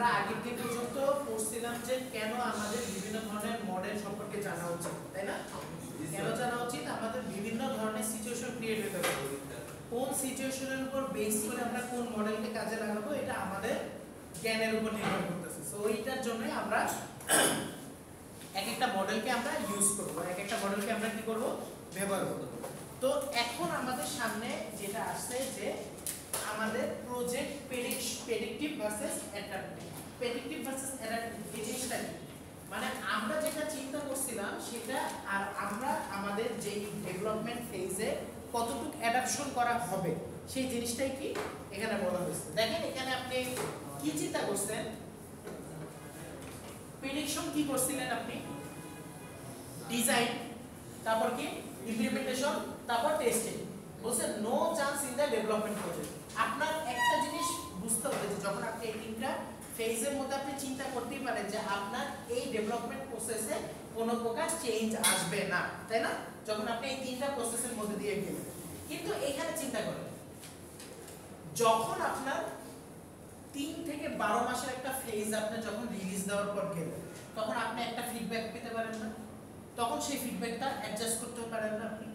আমরা আগে পর্যন্ত পড়ছিলাম যে কেন আমাদের বিভিন্ন ধরনের মডেল সম্পর্কে জানা উচিত, তাই না? কেন জানা উচিত? আমাদের বিভিন্ন ধরনের সিচুয়েশন ক্রিয়েট হতে পারে, কোন সিচুয়েশনের উপর বেস করে আমরা কোন মডেলকে কাজে লাগাবো এটা আমাদের জ্ঞানের উপর নির্ভর করতেছে। সো এইটার জন্য আমরা এক একটা মডেলকে আমরা ইউজ করব, এক একটা মডেলকে আমরা কি করব, ব্যবহার করব। তো এখন আমাদের সামনে যেটা আসছে যে আমাদের project predictive versus adaptive. Predictive versus adaptive এই জিনিসটা কি? মানে আমরা যেটা চিন্তা করছিলাম সেটা আর আমরা আমাদের যে ডেভেলপমেন্ট ফেজে কতটুকু অ্যাডাপশন করা হবে সেই জিনিসটাই কি এখানে বলা হয়েছে। দেখেন এখানে আপনি কি চিন্তা করছেন, প্রেডিকশন কি করছিলেন আপনি, ডিজাইন, তারপর কি ইমপ্লিমেন্টেশন, তারপর টেস্টিং। বলছেন no chance in the development project. আপনার একটা জিনিস বুঝতে হবে যে যখন আপনি এই তিনটা ফেজের মধ্যে আপনি চিন্তা করতেই পারেন যে আপনার এই ডেভেলপমেন্ট প্রসেসে কোনো প্রকার চেঞ্জ আসবে না, তাই না? যখন আপনি এই তিনটা প্রসেসের মধ্যে দিয়ে গেলেন, কিন্তু এখানে চিন্তা করেন যখন আপনার 3 থেকে 12 মাসের একটা ফেজ আপনি যখন রিলিজ দেওয়ার পর গেলেন, তখন আপনি একটা ফিডব্যাক পেতে পারেন না, তখন সেই ফিডব্যাকটা অ্যাডজাস্ট করতে পারেন না আপনি,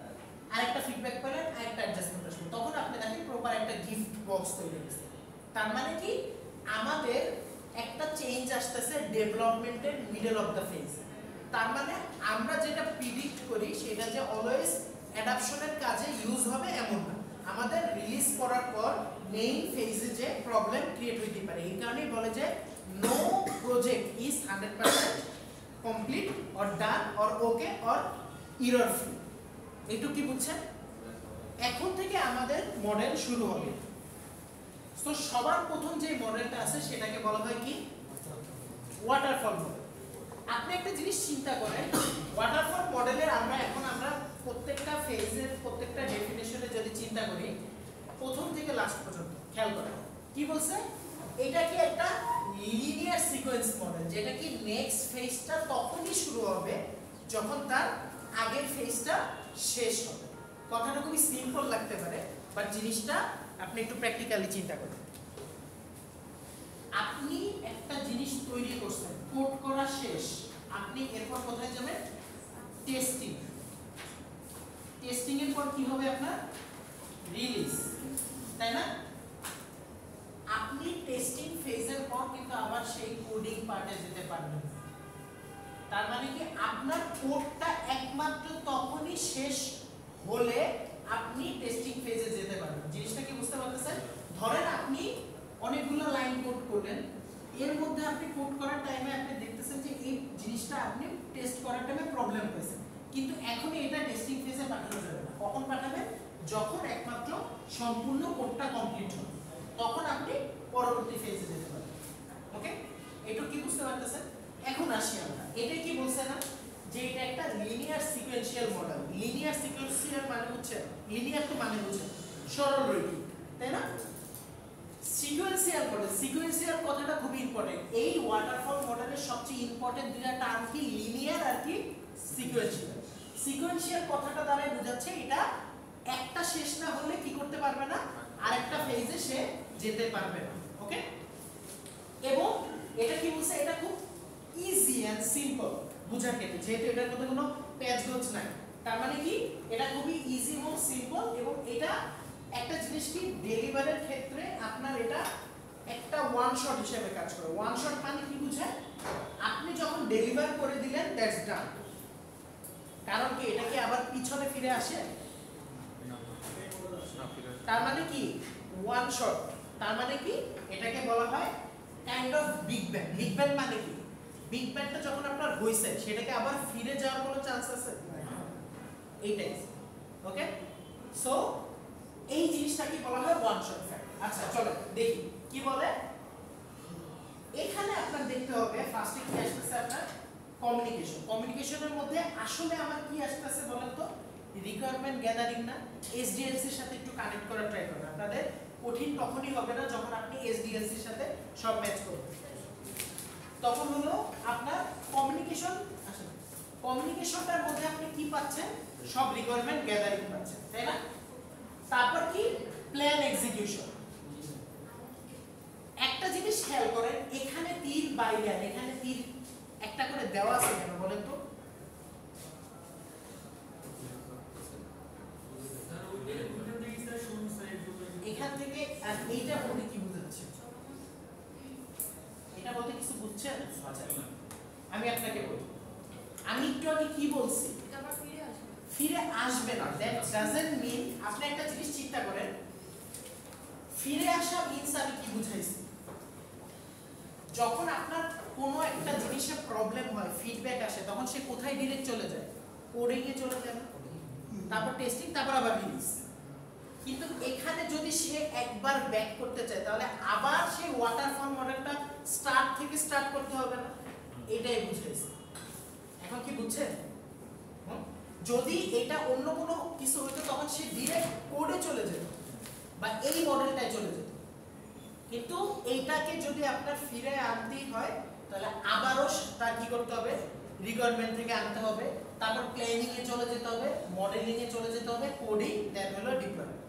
আরেকটা ফিডব্যাক পেলেন, আরেকটা অ্যাডজাস্ট করতে পারেন, তখন আপনি দেখেন প্রপার একটা গিফট বক্স তৈরি হয়েছে। তার মানে কি আমাদের একটা চেঞ্জ আসতেছে ডেভেলপমেন্টের মিডল অফ দ্য ফেজ। তার মানে আমরা যেটা প্রিডিক্ট করি সেটা যে অলওয়েজ অ্যাডাপশনের কাজে ইউজ হবে এমন না, আমাদের রিলিজ করার পর মেইন ফেজে যে প্রবলেম ক্রিয়েট হইতে পারে। এই কারণেই বলে যে no project is 100% complete or done or okay or error free. একটু কি বুঝছেন? এখন থেকে আমাদের মডেল শুরু হবে। তো সবার প্রথম যে মডেলটা আছে সেটাকে বলা হয় কি ওয়াটারফল মডেল। আপনি একটা জিনিস চিন্তা করেন, ওয়াটারফল মডেলের আমরা প্রত্যেকটা ফেজের প্রত্যেকটা ডেফিনেশনে যদি চিন্তা করি প্রথম থেকে লাস্ট পর্যন্ত খেয়াল করেন কি বলছে, এটা কি একটা লিনিয়ার সিকোয়েন্স মডেল, যেটা কি নেক্সট ফেজটা তখনই শুরু হবে যখন তার আগের ফেজটা শেষ হবে। কথাটা খুবই সিম্পল লাগতে পারে, বাট জিনিসটা আপনি একটু প্র্যাকটিক্যালি চিন্তা করেন। আপনি একটা জিনিস তৈরি করছেন, কোড করা শেষ, আপনি এরপর কোথায় যাবেন? টেস্টিং। টেস্টিং এর পর কি হবে আপনার? রিলিজ, তাই না? আপনি টেস্টিং ফেজের পর কিন্তু আবার সেই কোডিং পার্টে যেতে পারবেন। তার মানে কি আপনার কোডটা একমাত্র তখনই শেষ হলে আপনি টেস্টিং ফেজে যেতে পারবেন। জিনিসটা কি বুঝতে পারতেছেন? ধরেন আপনি অনেকগুলো লাইন কোড করলেন, এর মধ্যে আপনি কোড করার টাইমে আপনি দেখতেছেন যে এই জিনিসটা আপনি টেস্ট করার টাইমে প্রবলেম হয়েছে, কিন্তু এখন এটা টেস্টিং ফেজে পাঠানো যাবে না। কখন পাঠাবেন? যখন একমাত্র সম্পূর্ণ কোডটা কমপ্লিট হবে, তখন আপনি পরবর্তী ফেজে যেতে পারবেন। ওকে, এটা কি বুঝতে পারতেছেন? এখন আসি আমরা, এটা কি বলছে না যে এটা একটা linear sequential model. Linear sequential মানে হচ্ছে, লিনিয়ার তো মানে হচ্ছে সরল রৈখিক, তাই না? সিকোয়েন্সিয়াল মডেল, সিকোয়েন্সিয়াল কথাটা খুব ইম্পর্টেন্ট। এই ওয়াটারফল মডেলের সবচেয়ে ইম্পর্টেন্ট দুটো টার্ম কি? লিনিয়ার আর কি সিকোয়েন্সিয়াল। সিকোয়েন্সিয়াল কথাটা দ্বারা বোঝাচ্ছে এটা একটা শেষ না হলে কি করতে পারবে না, আরেকটা ফেজে সে যেতে পারবে না। ওকে, এবং এটা কি বলছে, এটা খুব ইজি এন্ড সিম্পল বোঝার ক্ষেত্রে, যেহেতু এটার মধ্যে কোনো প্যাচগোছ নাই। তার মানে কি এটা খুবই ইজি এবং সিম্পল, এবং এটা একটা জিনিস কি ডেলিভারের ক্ষেত্রে আপনার এটা একটা ওয়ান শট হিসেবে কাজ করে। ওয়ান শট মানে কি বুঝায়? আপনি যখন ডেলিভার করে দিলেন দ্যাটস ডান। কারণ কি এটা কি আবার পিছনে ফিরে আসে? তার মানে কি ওয়ান শট, তার মানে কি এটাকে বলা হয় kind of big bang. Big bang মানে কি? বিগ ব্যাংটা যখন আপনার হইছে সেটাকে আবার ফিরে যাওয়ার কোনো চান্স আছে? এইটাই। ওকে, সো এই জিনিসটাকে বলা হয় ওয়ান শট ফ্যাক্ট। আচ্ছা চলো দেখি কি বলে। এখানে আপনার দেখতে হবে ফার্স্টে কি আসছে আপনার কমিউনিকেশন। কমিউনিকেশনের মধ্যে আসলে আমার কি আসছে বলেন তো? রিকোয়ারমেন্ট গ্যাদারিং না? এসডিএলসি এর সাথে একটু কানেক্ট করার ট্রাই করুন। আপনাদের কঠিন তখনই হবে না যখন আপনি এসডিএলসি এর সাথে সব ম্যাচ করবেন, তখন হলো আপনার কমিউনিকেশন আসলে কমিউনিকেশনটার মধ্যে আপনি কি পাচ্ছেন? সব রিকোয়ারমেন্ট গ্যাদারিং পাচ্ছেন, তাই না? তারপর কি প্ল্যান এক্সিকিউশন। একটা জিনিস জিনিস খেয়াল করেন, এখানে তীর বাইরে আর এখানে তীর একটা করে দেওয়া আছে কেন বলেন তো? এখান থেকে আর এইটা বলতে কি বুঝাচ্ছে? এটা বলতে কিছু বুঝছেন? আচ্ছা আমি আপনাকে বলি, আমি একটু আগে কি বলছি, ফিরে আসবে না। দ্যাট ডাজন্ট মিন, আপনি একটা জিনিস চিন্তা করেন, ফিরে আসা মিন্স আমি কি বুঝাইছি, যখন আপনার কোনো একটা জিনিসে প্রবলেম হয়, ফিডব্যাক আসে, তখন সে কোথায় ডিরেক্ট চলে যায়? কোডিং এ চলে যায়, তারপর টেস্টিং, তারপর আবার রিলিজ। কিন্তু এখানে যদি সে একবার ব্যাক করতে চায়, তাহলে আবার সেই ওয়াটারফল মডেলটা স্টার্ট থেকে স্টার্ট করতে হবে না? এটাই বুঝাইছি। এখন কি বুঝছেন? যদি এটা অন্য কোনো কিছু হতো তখন সে ডিরেক্ট কোডে চলে যেত বা এই মডেলটায় চলে যেত। কিন্তু এইটাকে যদি আপনার ফিরে আনতেই হয়, তাহলে আবারও তার কি করতে হবে? রিকোয়ারমেন্ট থেকে আনতে হবে, তারপর প্ল্যানিং এ চলে যেতে হবে, মডেলিং এ চলে যেতে হবে, কোডিং, দেন হলো ডিপ্লয়মেন্ট।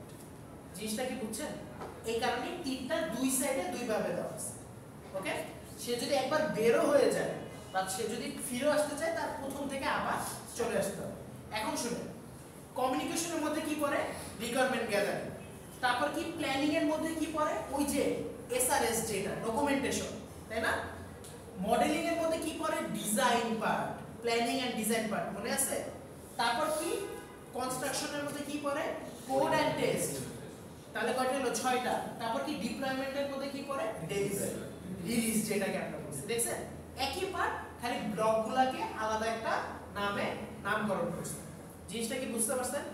জিনিসটা কি বুঝছেন? এই কারণে তীরটা দুই সাইডে দুই ভাবে দেওয়া আছে। ওকে, সে যদি একবার বেরো হয়ে যায় বা সে যদি ফিরে আসতে চায়, তার প্রথম থেকে আবার চলে আসতে হবে। এখন শুনুন, কমিউনিকেশনের মধ্যে কি পড়ে? Requirement gathering. তারপর কি প্ল্যানিং এর মধ্যে কি পড়ে? ওই যে এসআরএস, যেটা ডকুমেন্টেশন, তাই না? মডেলিং এর মধ্যে কি পড়ে? Design part, planning and design part, মনে আছে? তারপর কি কনস্ট্রাকশনের মধ্যে কি পড়ে? Code and test. তাহলে কয়টা হলো? 6টা। তারপর কি ডিপ্লয়মেন্টের মধ্যে কি পড়ে? ডেলিভারি, রিলিজ, যেটাকে আমরা বলছি। দেখছেন একই পার্ট, খালি ব্লকগুলোকে আলাদা একটা নামে নামকরণ করছে। জিনিসটা কি বুঝতে পারছেন?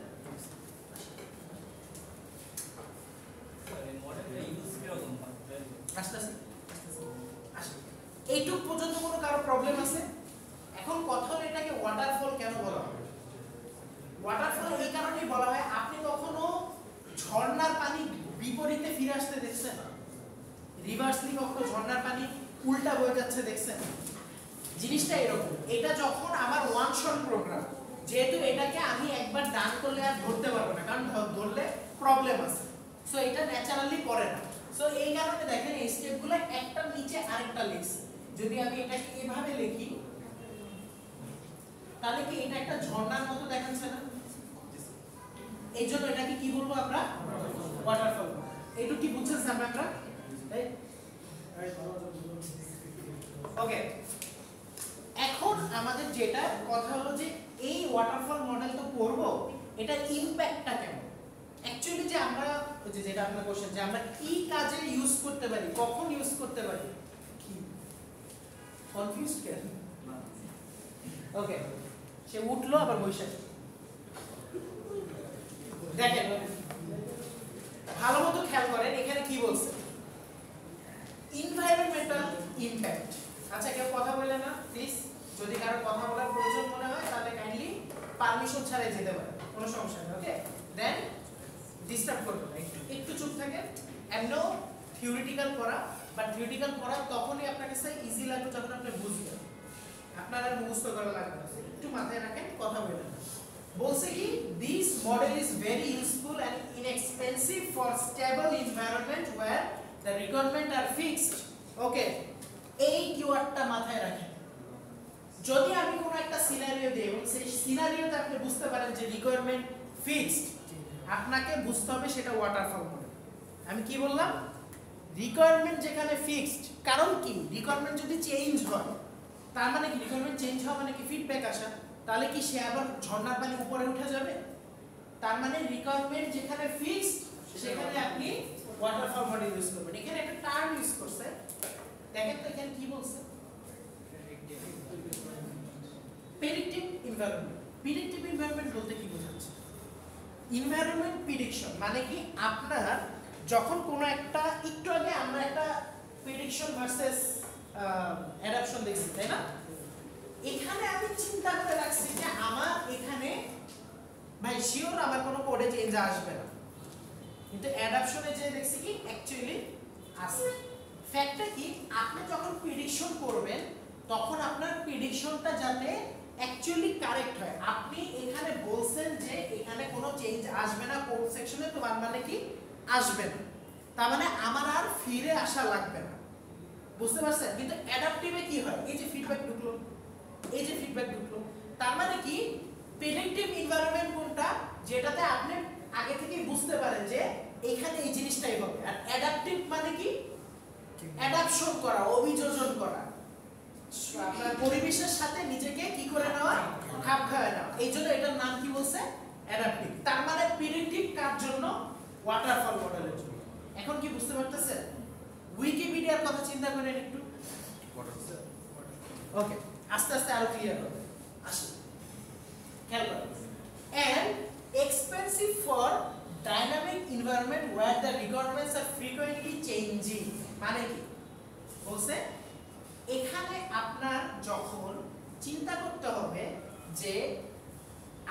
এইটুক পর্যন্ত কোনো কারো প্রবলেম আছে? এখন কথা হলো এটাকে ওয়াটারফল কেন বলা হয়? ওয়াটারফল এই কারণেই বলা হয়, আপনি কখনো ঝর্ণার পানি বিপরীতে ফিরে আসতে দেখছেন? রিভার্সলি কখনো ঝর্ণার পানি উল্টা বয়ে যাচ্ছে দেখছেন? জিনিসটা এরকম। এটা যখন আমার ওয়ান শট প্রোগ্রাম, যেহেতু এটাকে আমি একবার ডান করলে আর ধরতে পারবো না, কারণ ধরলে প্রবলেম আছে, সো এটা ন্যাচারালি করে না। সো এই কারণে দেখেন এই স্টেপগুলো একটার নিচে আরেকটা লিখছে। যদি আমি এটাকে এভাবে লিখি, তাহলে কি এটা একটা ঝর্ণার মতো দেখাচ্ছে না? এই জন্য এটাকে কি বলবো আমরা? ওয়াটারফল। এইটুকু কি বুঝছেন আপনারা? ওকে, এখন আমাদের যেটা কথা হলো যে এই ওয়াটারফল মডেল তো পড়বো, এটা ইমপ্যাক্টটা কেমন? অ্যাকচুয়ালি যে আমরা ওই যে যেটা আপনার কোশ্চেন, যে আমরা কি কাজে ইউজ করতে পারি, কখন ইউজ করতে পারি, কি কনফিউজড কেন? ওকে, সে উঠলো আবার বসে। দেখেন ভালো মতো খেয়াল করেন, এখানে কি বলছে? Environmental impact. আচ্ছা কেউ কথা বলে না প্লিজ? যদি কারো কথা বলার প্রয়োজন মনে হয় তাহলে কাইন্ডলি পারমিশন ছাড়াই যেতে পারে, কোনো সমস্যা নেই। ওকে, দেন ডিস্টার্ব করবে না, একটু চুপ থাকেন। এমনো থিওরিটিক্যাল পড়া, বাট থিওরিটিক্যাল পড়া তখনই আপনার কাছে ইজি লাগবে যখন আপনি বুঝবেন, আপনার আর মুখস্থ করা লাগবে না। একটু মাথায় রাখেন, কথা বলেন। বলছে কি, this model is very useful and inexpensive for stable environment where the requirement are fixed. Okay, এই কিওয়ার্ডটা মাথায় রাখেন। যদি আমি কোনো একটা সিনারিও দিই এবং সেই সিনারিওতে আপনি বুঝতে পারেন যে রিকোয়ারমেন্ট ফিক্সড, আপনাকে বুঝতে হবে সেটা ওয়াটারফল মডেল। আমি কি বললাম? রিকোয়ারমেন্ট যেখানে ফিক্সড, কারণ কি রিকোয়ারমেন্ট যদি চেঞ্জ হয়, তার মানে কি রিকোয়ারমেন্ট চেঞ্জ হওয়া মানে কি ফিডব্যাক আসা, তাহলে কি সে আবার ঝর্ণার পানি উপরে উঠে যাবে? তার মানে রিকোয়ারমেন্ট যেখানে ফিক্সড সেখানে আপনি ওয়াটারফল মডেল ইউজ করবেন। এখানে একটা টার্ম ইউজ করছে, দেখেন তো এখানে কি বলছে? Predictive environment. প্রেডিক্টিভ এনভায়রনমেন্ট বলতে কি বোঝাচ্ছে? এনভায়রনমেন্ট প্রেডিকশন মানে কি, আপনার যখন কোনো একটা, একটু আগে আমরা একটা প্রেডিকশন ভার্সেস অ্যাডাপশন দেখছি, তাই না? এখানে আমি চিন্তা করে রাখছি যে আমার এখানে ভাই শিওর আমার কোনো কোডে চেঞ্জ আসবে না, কিন্তু অ্যাডাপশনে যে দেখছি কি অ্যাকচুয়ালি আসে। ফ্যাক্টটা কি, আপনি যখন প্রেডিকশন করবেন তখন আপনার প্রেডিকশনটা যাতে অ্যাকচুয়ালি কারেক্ট হয়। আপনি এখানে বলছেন যে এখানে কোনো চেঞ্জ আসবে না কোড সেকশনে, তো মানে কি আসবে না, তার মানে আমার আর ফিরে আসা লাগবে না। বুঝতে পারছেন? কিন্তু অ্যাডাপটিভে কি হয়, এই যে ফিডব্যাক ঢুকলো, এই যে ফিডব্যাক ঢুকলো, তার মানে কি প্রেডিক্টিভ এনভায়রনমেন্ট কোনটা, যেটাতে আপনি আগে থেকেই বুঝতে পারেন যে এখানে এই জিনিসটাই হবে। আর অ্যাডাপটিভ মানে কি অ্যাডাপশন করা, অভিযোজন করা, আপনার পরিবেশের সাথে নিজেকে কি করে নেওয়া, খাপ খাওয়ায় নেওয়া। এই জন্য এটার নাম কি বলছে, অ্যাডাপটিভ। তার মানে প্রেডিক্টিভ কার জন্য, ওয়াটারফল মডেলের জন্য। এখন কি বুঝতে পারতেছেন? উইকিপিডিয়ার কথা চিন্তা করেন একটু। ওকে, আস্তে আস্তে আরো ক্লিয়ার হবে। আসি, খেয়াল করেন। And expensive for dynamic environment where the requirements are frequently changing। মানে কি বলছে, এখানে আপনার যখন চিন্তা করতে হবে যে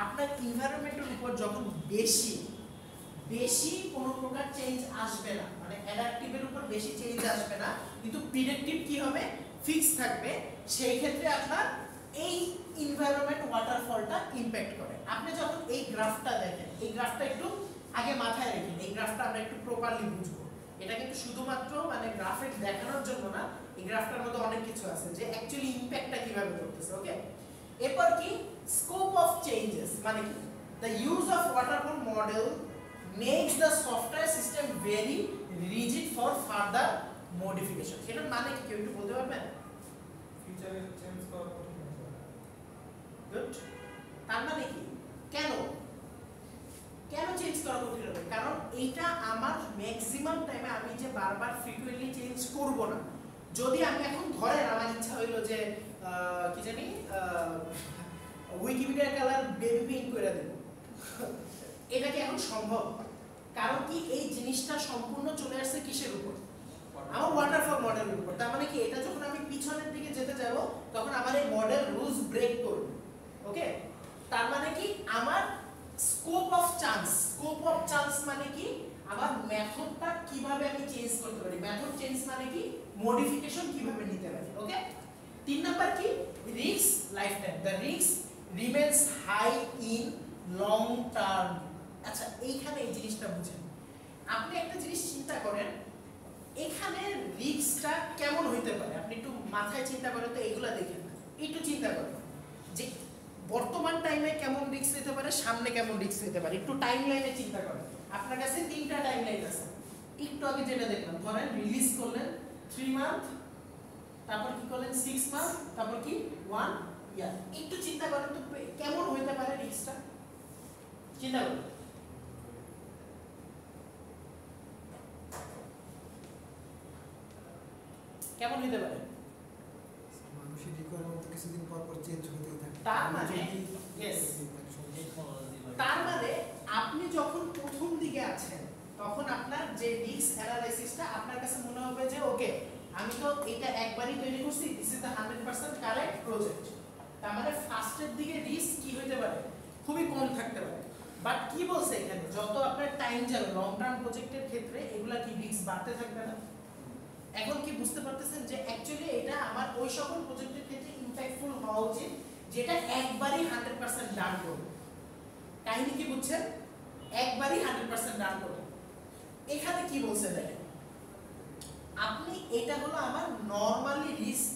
আপনার এনভায়রনমেন্টের উপর যখন বেশি বেশি কোনো প্রকার চেঞ্জ আসবে না, মানে অ্যাডাপটিভের উপর বেশি চেঞ্জ আসবে না, কিন্তু প্রেডিক্টিভ কি হবে, ফিক্স থাকবে, সেই ক্ষেত্রে আপনার এই এনভায়রনমেন্ট ওয়াটারফলটা ইমপ্যাক্ট করে। আপনি যখন এই গ্রাফটা দেখেন, এই গ্রাফটা একটু আগে মাথায় রাখেন, এই গ্রাফটা আমরা একটু প্রপারলি বুঝবো। এটা কিন্তু শুধুমাত্র মানে গ্রাফে দেখানোর জন্য না, এই গ্রাফটার মধ্যে অনেক কিছু আছে যে অ্যাকচুয়ালি ইমপ্যাক্টটা কিভাবে করতেছে। ওকে, এরপর কি স্কোপ অফ চেঞ্জেস, মানে কি the use of waterfall model makes the software system very rigid for further modification। এটার মানে কি কেউ একটু বলতে পারবেন? ফিচারে চেঞ্জ করা কঠিন হয়ে যায়। গুড। তার মানে কি, কেন কেন চেঞ্জ করা কঠিন হবে? কারণ এইটা আমার ম্যাক্সিমাম টাইমে আমি যে বারবার ফ্রিকুয়েন্টলি চেঞ্জ করব না। যদি আমি এখন ধরেন আমার ইচ্ছা হইলো যে কি জানি উইকিপিডিয়া কালার বেবি পিঙ্ক করে দেব, এটা কি এখন সম্ভব? কারণ কি এই জিনিসটা সম্পূর্ণ চলে আসছে কিসের উপর, আমার ওয়াটারফল মডেলের উপর। তার মানে কি এটা যখন আমি পিছনের দিকে যেতে যাব তখন আমার এই মডেল রুলস ব্রেক করবে। ওকে, তার মানে কি আমার স্কোপ অফ চান্স মানে কি আমার মেথডটা কিভাবে আমি চেঞ্জ করতে পারি, মেথড চেঞ্জ মানে কি মডিফিকেশন কিভাবে নিতে পারি। ওকে, 3 নাম্বার কি risk lifetime, the risk remains high in long term. আচ্ছা, এইখানে এই জিনিসটা বুঝেন। আপনি একটা জিনিস চিন্তা করেন, এখানে রিস্কটা কেমন হইতে পারে, আপনি একটু মাথায় চিন্তা করেন তো, এইগুলা দেখেন একটু চিন্তা করেন যে বর্তমান টাইমে কেমন রিস্ক হতে পারে, সামনে কেমন রিস্ক হতে পারে, একটু টাইম লাইনে চিন্তা করেন। আপনার কাছে 3টা টাইম লাইন আছে। একটু আগে যেটা দেখলাম, ধরেন রিলিজ করলেন 3 মান্থ, তারপর কি করলেন 6 মান্থ, তারপর কি 1 ইয়ার। একটু চিন্তা করেন তো কেমন হইতে পারে রিস্কটা, চিন্তা করুন। কেমন হতে পারে? মানুষের রিকোয়ারমেন্ট কিছুদিন পর পর চেঞ্জ হতেই থাকে। তার মানে আপনি যখন প্রথম দিকে আছেন তখন আপনার যে রিস্ক অ্যানালাইসিসটা আপনার কাছে মনে হবে যে ওকে আমি তো এটা একবারই তৈরি করছি, this is the 100% correct project. তার মানে ফার্স্টের দিকে রিস্ক কি হতে পারে, খুবই কম থাকতে পারে। বাট কি বলছে এখানে, যত আপনার টাইম যাবে লং টার্ম প্রজেক্টের ক্ষেত্রে এগুলা কি রিস্ক বাড়তে থাকবে না? এখন কি বুঝতে পারতেছেন যে অ্যাকচুয়ালি এটা আমার ওই সকল প্রজেক্টের ক্ষেত্রে ইমপ্যাক্টফুল হওয়া উচিত যেটা একবারই 100% ডান করবে। কাহিনী কি বুঝছেন, একবারই 100% ডান করবে। এখানে কি বলছে দেখেন, আপনি এটা হলো আমার নরমালি রিস্ক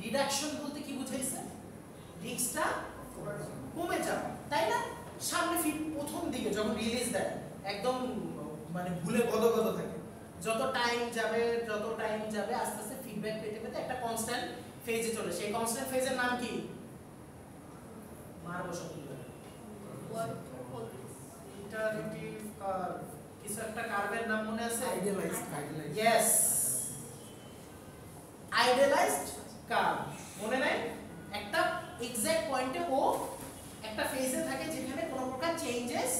রিডাকশন বলতে কি বুঝাইছে, রিস্কটা কমে যাবে, তাই না? সামনে প্রথম দিকে যখন রিলিজ দেয় একদম মানে ভুলে গদগদ থাকে, যত টাইম যাবে আস্তে আস্তে ফিডব্যাক পেতে পেতে একটা কনস্ট্যান্ট ফেজে চলে। সেই কনস্ট্যান্ট ফেজের নাম কি, মারবো সব ইটারেটিভ কার্ভ, কিছু একটা কার্ভের নাম মনে আছে? Yes, idealised curve. মনে নাই? একটা এক্সাক্ট পয়েন্টে ও একটা ফেজে থাকে যেখানে কোনো প্রকার চেঞ্জেস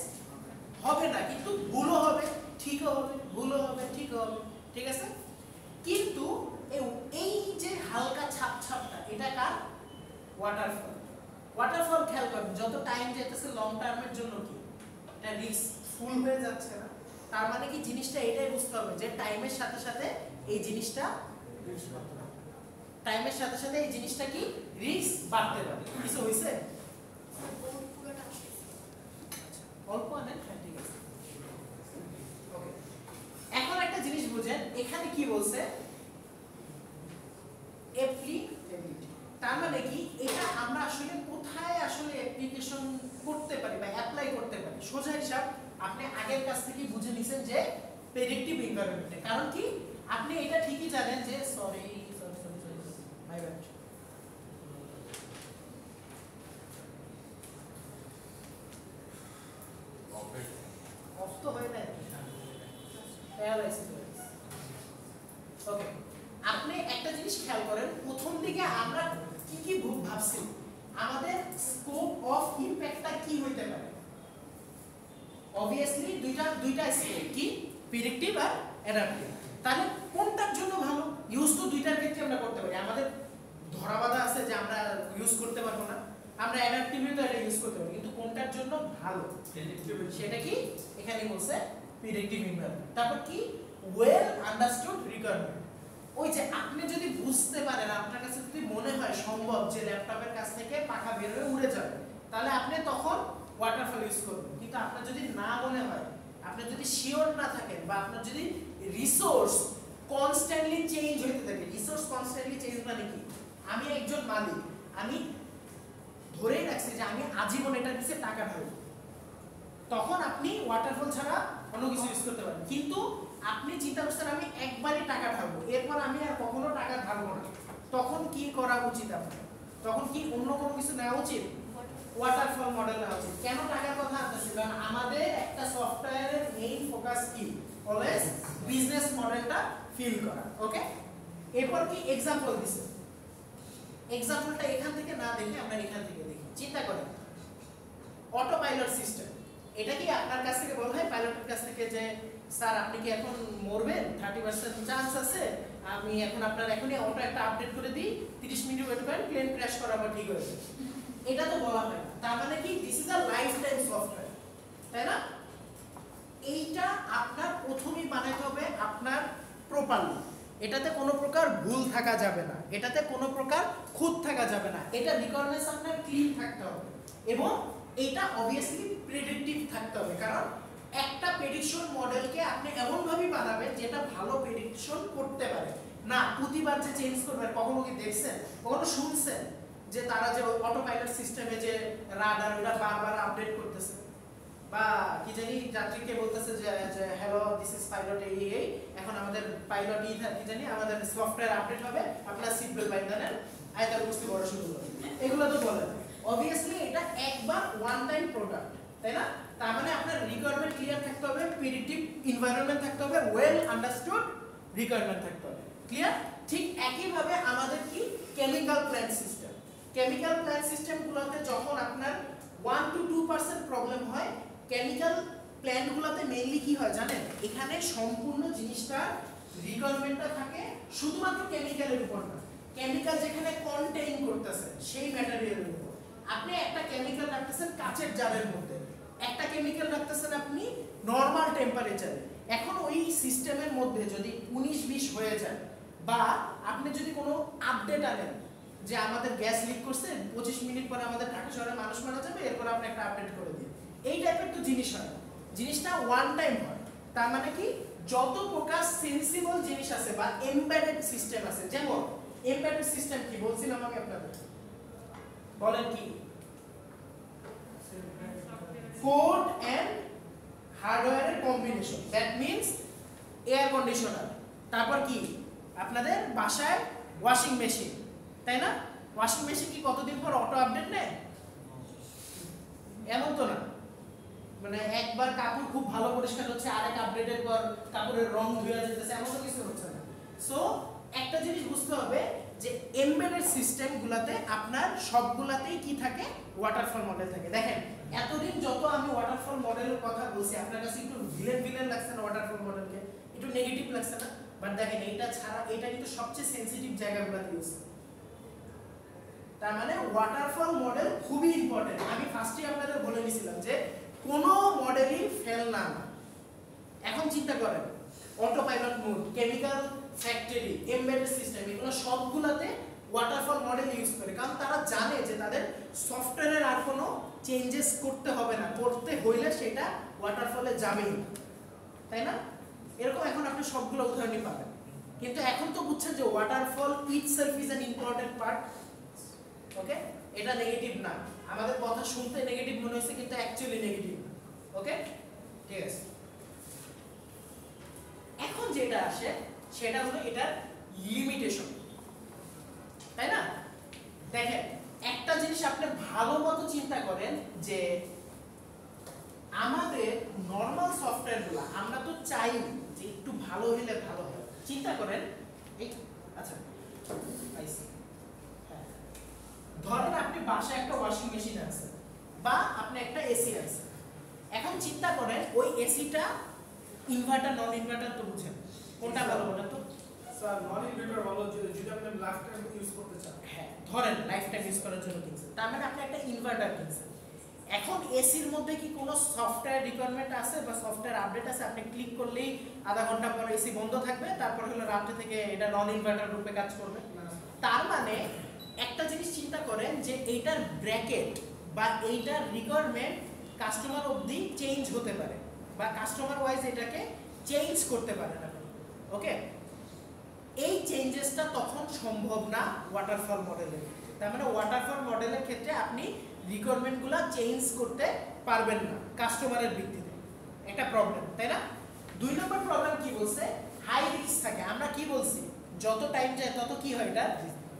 হবে না, কিন্তু ভুলও হবে ঠিকও হবে, ভুলও হবে ঠিকও হবে, ঠিক আছে? কিন্তু এই যে হালকা ছাপটা এটা কার, ওয়াটারফল খেয়াল করবেন, যত টাইম যেতেছে লং টার্মের জন্য কি এটা রিস্ক ফুল হয়ে যাচ্ছে না। তার মানে কি জিনিসটা এটাই বুঝতে হবে যে টাইমের সাথে সাথে এই জিনিসটা কি রিস্ক বাড়তে পারে। কিছু হইছে অল্প অনেক, ঠিক আছে। ওকে, এখন একটা জিনিস বুঝেন, এখানে কি বলছে অ্যাপ্লিকেবিলিটি, তার মানে কি এটা আমরা আসলে কোথায় আসলে অ্যাপ্লিকেশন করতে পারি বা অ্যাপ্লাই করতে পারি। সোজা হিসাব আপনি আগের কাছ থেকে বুঝে নিছেন যে প্রেডিক্টিভ এনভায়রনমেন্টে। কারণ কি আপনি এটা ঠিকই জানেন যে সরি মাই ব্যাড, অফ তো হয় না, ওকে। আপনি একটা জিনিস খেয়াল করেন, প্রথম দিকে আমরা কি কি ভাবছি, আমাদের স্কোপ অফ ইমপ্যাক্টটা কি হইতে পারে। অবভিয়াসলি দুইটা স্কোপ, কি প্রেডিক্টিভ আর অ্যাডাপটিভ। তাহলে কোনটার জন্য ভালো ইউজ? তো দুইটার ক্ষেত্রে আমরা করতে পারি। আমাদের ধরাবাধা আছে যে আমরা ইউজ করতে পারবো না, আমরা অ্যাডাপটিভলি তো এটা ইউজ করতে পারি, কিন্তু কোনটার জন্য ভালো সেটা কি এখানে বলছে প্রেডিক্টিভ এনভায়রনমেন্ট। তারপর কি ওয়েল আন্ডারস্টুড রিকোয়ারমেন্ট। ওই যে আপনি যদি বুঝতে পারেন, আপনার কাছে যদি মনে হয় সম্ভব যে ল্যাপটপের কাছ থেকে পাখা বের হয়ে উড়ে যাবে, তাহলে আপনি তখন ওয়াটারফল ইউজ করবেন। কিন্তু আপনার যদি না মনে হয়, আপনি যদি শিওর না থাকেন, বা আপনার যদি রিসোর্স কনস্ট্যান্টলি চেঞ্জ হইতে থাকে, রিসোর্স কনস্ট্যান্টলি চেঞ্জ মানে কি, আমি একজন মালিক, আমি ধরেই রাখছি যে আমি আজীবন এটার পিছনে টাকা ঢালবো, তখন আপনি ওয়াটারফল ছাড়া অন্য কিছু ইউজ করতে পারেন। কিন্তু আপনি চিন্তা করছেন আমি একবারই টাকা ঢালবো, এরপর আমি আর কখনো টাকা ঢালবো না, তখন কি করা উচিত আপনার? তখন কি অন্য কোনো কিছু নেওয়া উচিত? ওয়াটারফল মডেল নেওয়া উচিত। কেন টাকার কথা আসছে? কারণ আমাদের একটা সফটওয়্যারের মেইন ফোকাস কি, অলওয়েজ বিজনেস মডেলটা ফিল করা। ওকে, এরপর কি এক্সাম্পল দিছে, এক্সাম্পলটা এখান থেকে না দেখে আমরা এখান থেকে দেখি। চিন্তা করেন অটো পাইলট সিস্টেম, এটা কি আপনার কাছ থেকে বলা হয় পাইলটের কাছ থেকে যে স্যার আপনি কি এখন মরবেন, 30% চান্স আছে, আমি এখন আপনার এখনই অটো একটা আপডেট করে দিই, 30 মিনিট ওয়েট করেন, প্লেন ক্র্যাশ করার পর ঠিক হয়ে যাবে, এটা তো বলা হয় না। তার মানে কি this is a life time software, তাই না? এইটা আপনার প্রথমেই বানাতে হবে আপনার প্রপারলি, এটাতে কোনো প্রকার ভুল থাকা যাবে না, এটাতে কোনো প্রকার খুঁত থাকা যাবে না, এটা রিকোয়ারমেন্টস আপনার ক্লিন থাকতে হবে, এবং এটা অবভিয়াসলি প্রেডিক্টিভ থাকতে হবে। কারণ একটা প্রেডিকশন মডেলকে আপনি এমন ভাবে বানাবেন যেটা ভালো প্রেডিকশন করতে পারে না, প্রতিবার যে চেঞ্জ করবেন। কখনো কি দেখছেন, কখনো শুনছেন যে তারা যে অটো পাইলট সিস্টেমে যে রাডার ওটা বারবার আপডেট করতেছে, বা কি জানি যাত্রীকে বলতেছে যে হ্যালো দিস ইজ পাইলট এই এখন আমাদের পাইলট কি জানি আমাদের সফটওয়্যার আপডেট হবে, আপনার সিট বেল্ট বাইন্ধা নেন, আয়তার বুঝতে বড় শুরু করবে, এগুলো তো বলে না। অবভিয়াসলি এটা একবার ওয়ান টাইম প্রোডাক্ট, তাই না? তার মানে আপনার রিকোয়ারমেন্ট ক্লিয়ার থাকতে হবে, প্রেডিক্টিভ এনভায়রনমেন্ট থাকতে হবে, ওয়েল আন্ডারস্টুড রিকোয়ারমেন্ট থাকতে হবে। ক্লিয়ার? ঠিক একইভাবে আমাদের কি chemical plant system, chemical plant সিস্টেমগুলোতে যখন আপনার 1 to 2% প্রবলেম হয়, কেমিক্যাল প্ল্যান্টগুলোতে মেইনলি কি হয় জানেন, এখানে সম্পূর্ণ জিনিসটা রিকোয়ারমেন্টটা থাকে শুধুমাত্র কেমিক্যালের উপর না, কেমিক্যাল যেখানে কন্টেইন করতেছে সেই ম্যাটেরিয়ালের উপর। আপনি একটা কেমিক্যাল রাখতেছেন কাচের জারের মধ্যে, একটা কেমিক্যাল রাখতেছেন আপনি নরমাল টেম্পারেচারে, এখন ওই সিস্টেমের মধ্যে যদি 19-20 হয়ে যায়, বা আপনি যদি কোনো আপডেট আনেন যে আমাদের গ্যাস লিক করছে, 25 মিনিট পরে আমাদের ঢাকা শহরে মানুষ মারা যাবে, এরপর আপনি একটা আপডেট করে দিন, এই টাইপের তো জিনিস হয়, জিনিসটা ওয়ান টাইম হয়। তার মানে কি যত প্রকার সেন্সিবল জিনিস আছে বা এমবেডেড সিস্টেম আছে, যেমন এমবেডেড সিস্টেম কি বলছিলাম আমি আপনাদের, বলেন কি, কোড এন্ড হার্ডওয়্যারের combination, that means air conditioner, তারপর কি আপনাদের বাসায় ওয়াশিং মেশিন, তাই না? ওয়াশিং মেশিন কি কতদিন পর অটো আপডেট নেয়? এমন তো না, মানে একবার কাপড় খুব ভালো পরিষ্কার হচ্ছে, আরেক আপডেটের পর কাপড়ের রং ধুয়ে যেতেছে, এমন তো কিছু হচ্ছে না। সো একটা জিনিস বুঝতে হবে যে এমবেডেড সিস্টেমগুলোতে আপনার সবগুলাতেই কি থাকে, ওয়াটারফল মডেল থাকে। দেখেন এতদিন যত আমি ওয়াটারফল মডেলের কথা বলছি, আপনার কাছে একটু ভিলেন লাগছে না ওয়াটারফল মডেলকে, একটু নেগেটিভ লাগছে না? বাট দেখেন এইটা ছাড়া এটা কিন্তু সবচেয়ে সেনসিটিভ জায়গাগুলোতে ইউজ, তার মানে ওয়াটারফল মডেল খুবই ইম্পর্টেন্ট। আমি ফার্স্টে আপনাদের বলে দিয়েছিলাম যে কোনো মডেলই ফেল না। এখন চিন্তা করেন auto pilot mode, chemical factory, embedded system, এগুলো সবগুলোতে ওয়াটারফল মডেল ইউজ করে, কারণ তারা জানে যে তাদের সফটওয়্যারের আর কোনো চেঞ্জেস করতে হবে না, করতে হইলে সেটা ওয়াটারফলে যাবেই, তাই না? এরকম এখন আপনি সবগুলো উদাহরণই পাবেন, কিন্তু এখন তো বুঝছেন যে waterfall itself is an important part. Okay, এটা নেগেটিভ না, আমাদের কথা শুনতে নেগেটিভ মনে হচ্ছে কিন্তু অ্যাকচুয়ালি নেগেটিভ। ওকে, ঠিক আছে। এখন যেটা আসে সেটা হলো এটার লিমিটেশন, তাই না? দেখেন, একটা জিনিস আপনি ভালো মতো চিন্তা করেন যে আমাদের নরমাল সফটওয়্যারগুলো আমরা তো চাই যে একটু ভালো হলে ভালো হয়। চিন্তা করেন এই, আচ্ছা পাইছি, হ্যাঁ, ধরেন আপনি বাসায় একটা ওয়াশিং মেশিন আছে বা আপনি একটা এসি আছে। এখন চিন্তা করেন ওই এসিটা ইনভার্টার নন ইনভার্টার তো বুঝেন, কোনটা ভালো বলেন তো? স্যার নন ইনভার্টার ভালো যদি আপনি লাইফ টাইম ইউজ করতে চান। হ্যাঁ, ধরেন লাইফ টাইম ইউজ করার জন্য কিনছেন, তার মানে আপনি একটা ইনভার্টার কিনছেন। এখন এসির মধ্যে কি কোনো সফটওয়্যার রিকোয়ারমেন্ট আছে বা সফটওয়্যার আপডেট আছে? আপনি ক্লিক করলেই আধা ঘন্টা পর এসি বন্ধ থাকবে, তারপর হলো রাত্রে থেকে এটা নন ইনভার্টার রূপে কাজ করবে। তার মানে একটা জিনিস চিন্তা করেন যে এইটার ব্র্যাকেট বা এইটার রিকোয়ারমেন্ট কাস্টমার অবধি চেঞ্জ হতে পারে বা কাস্টমার ওয়াইজ এটাকে চেঞ্জ করতে পারেন আপনি। ওকে, এই চেঞ্জেসটা তখন সম্ভব না ওয়াটারফল মডেলের। তার মানে ওয়াটারফল মডেলের ক্ষেত্রে আপনি রিকোয়ারমেন্টগুলো চেঞ্জ করতে পারবেন না কাস্টমারের ভিত্তিতে, এটা প্রবলেম, তাই না? 2 নম্বর প্রবলেম কি বলছে? হাই রিস্ক থাকে। আমরা কি বলছি, যত টাইম যায় তত কি হয়, এটা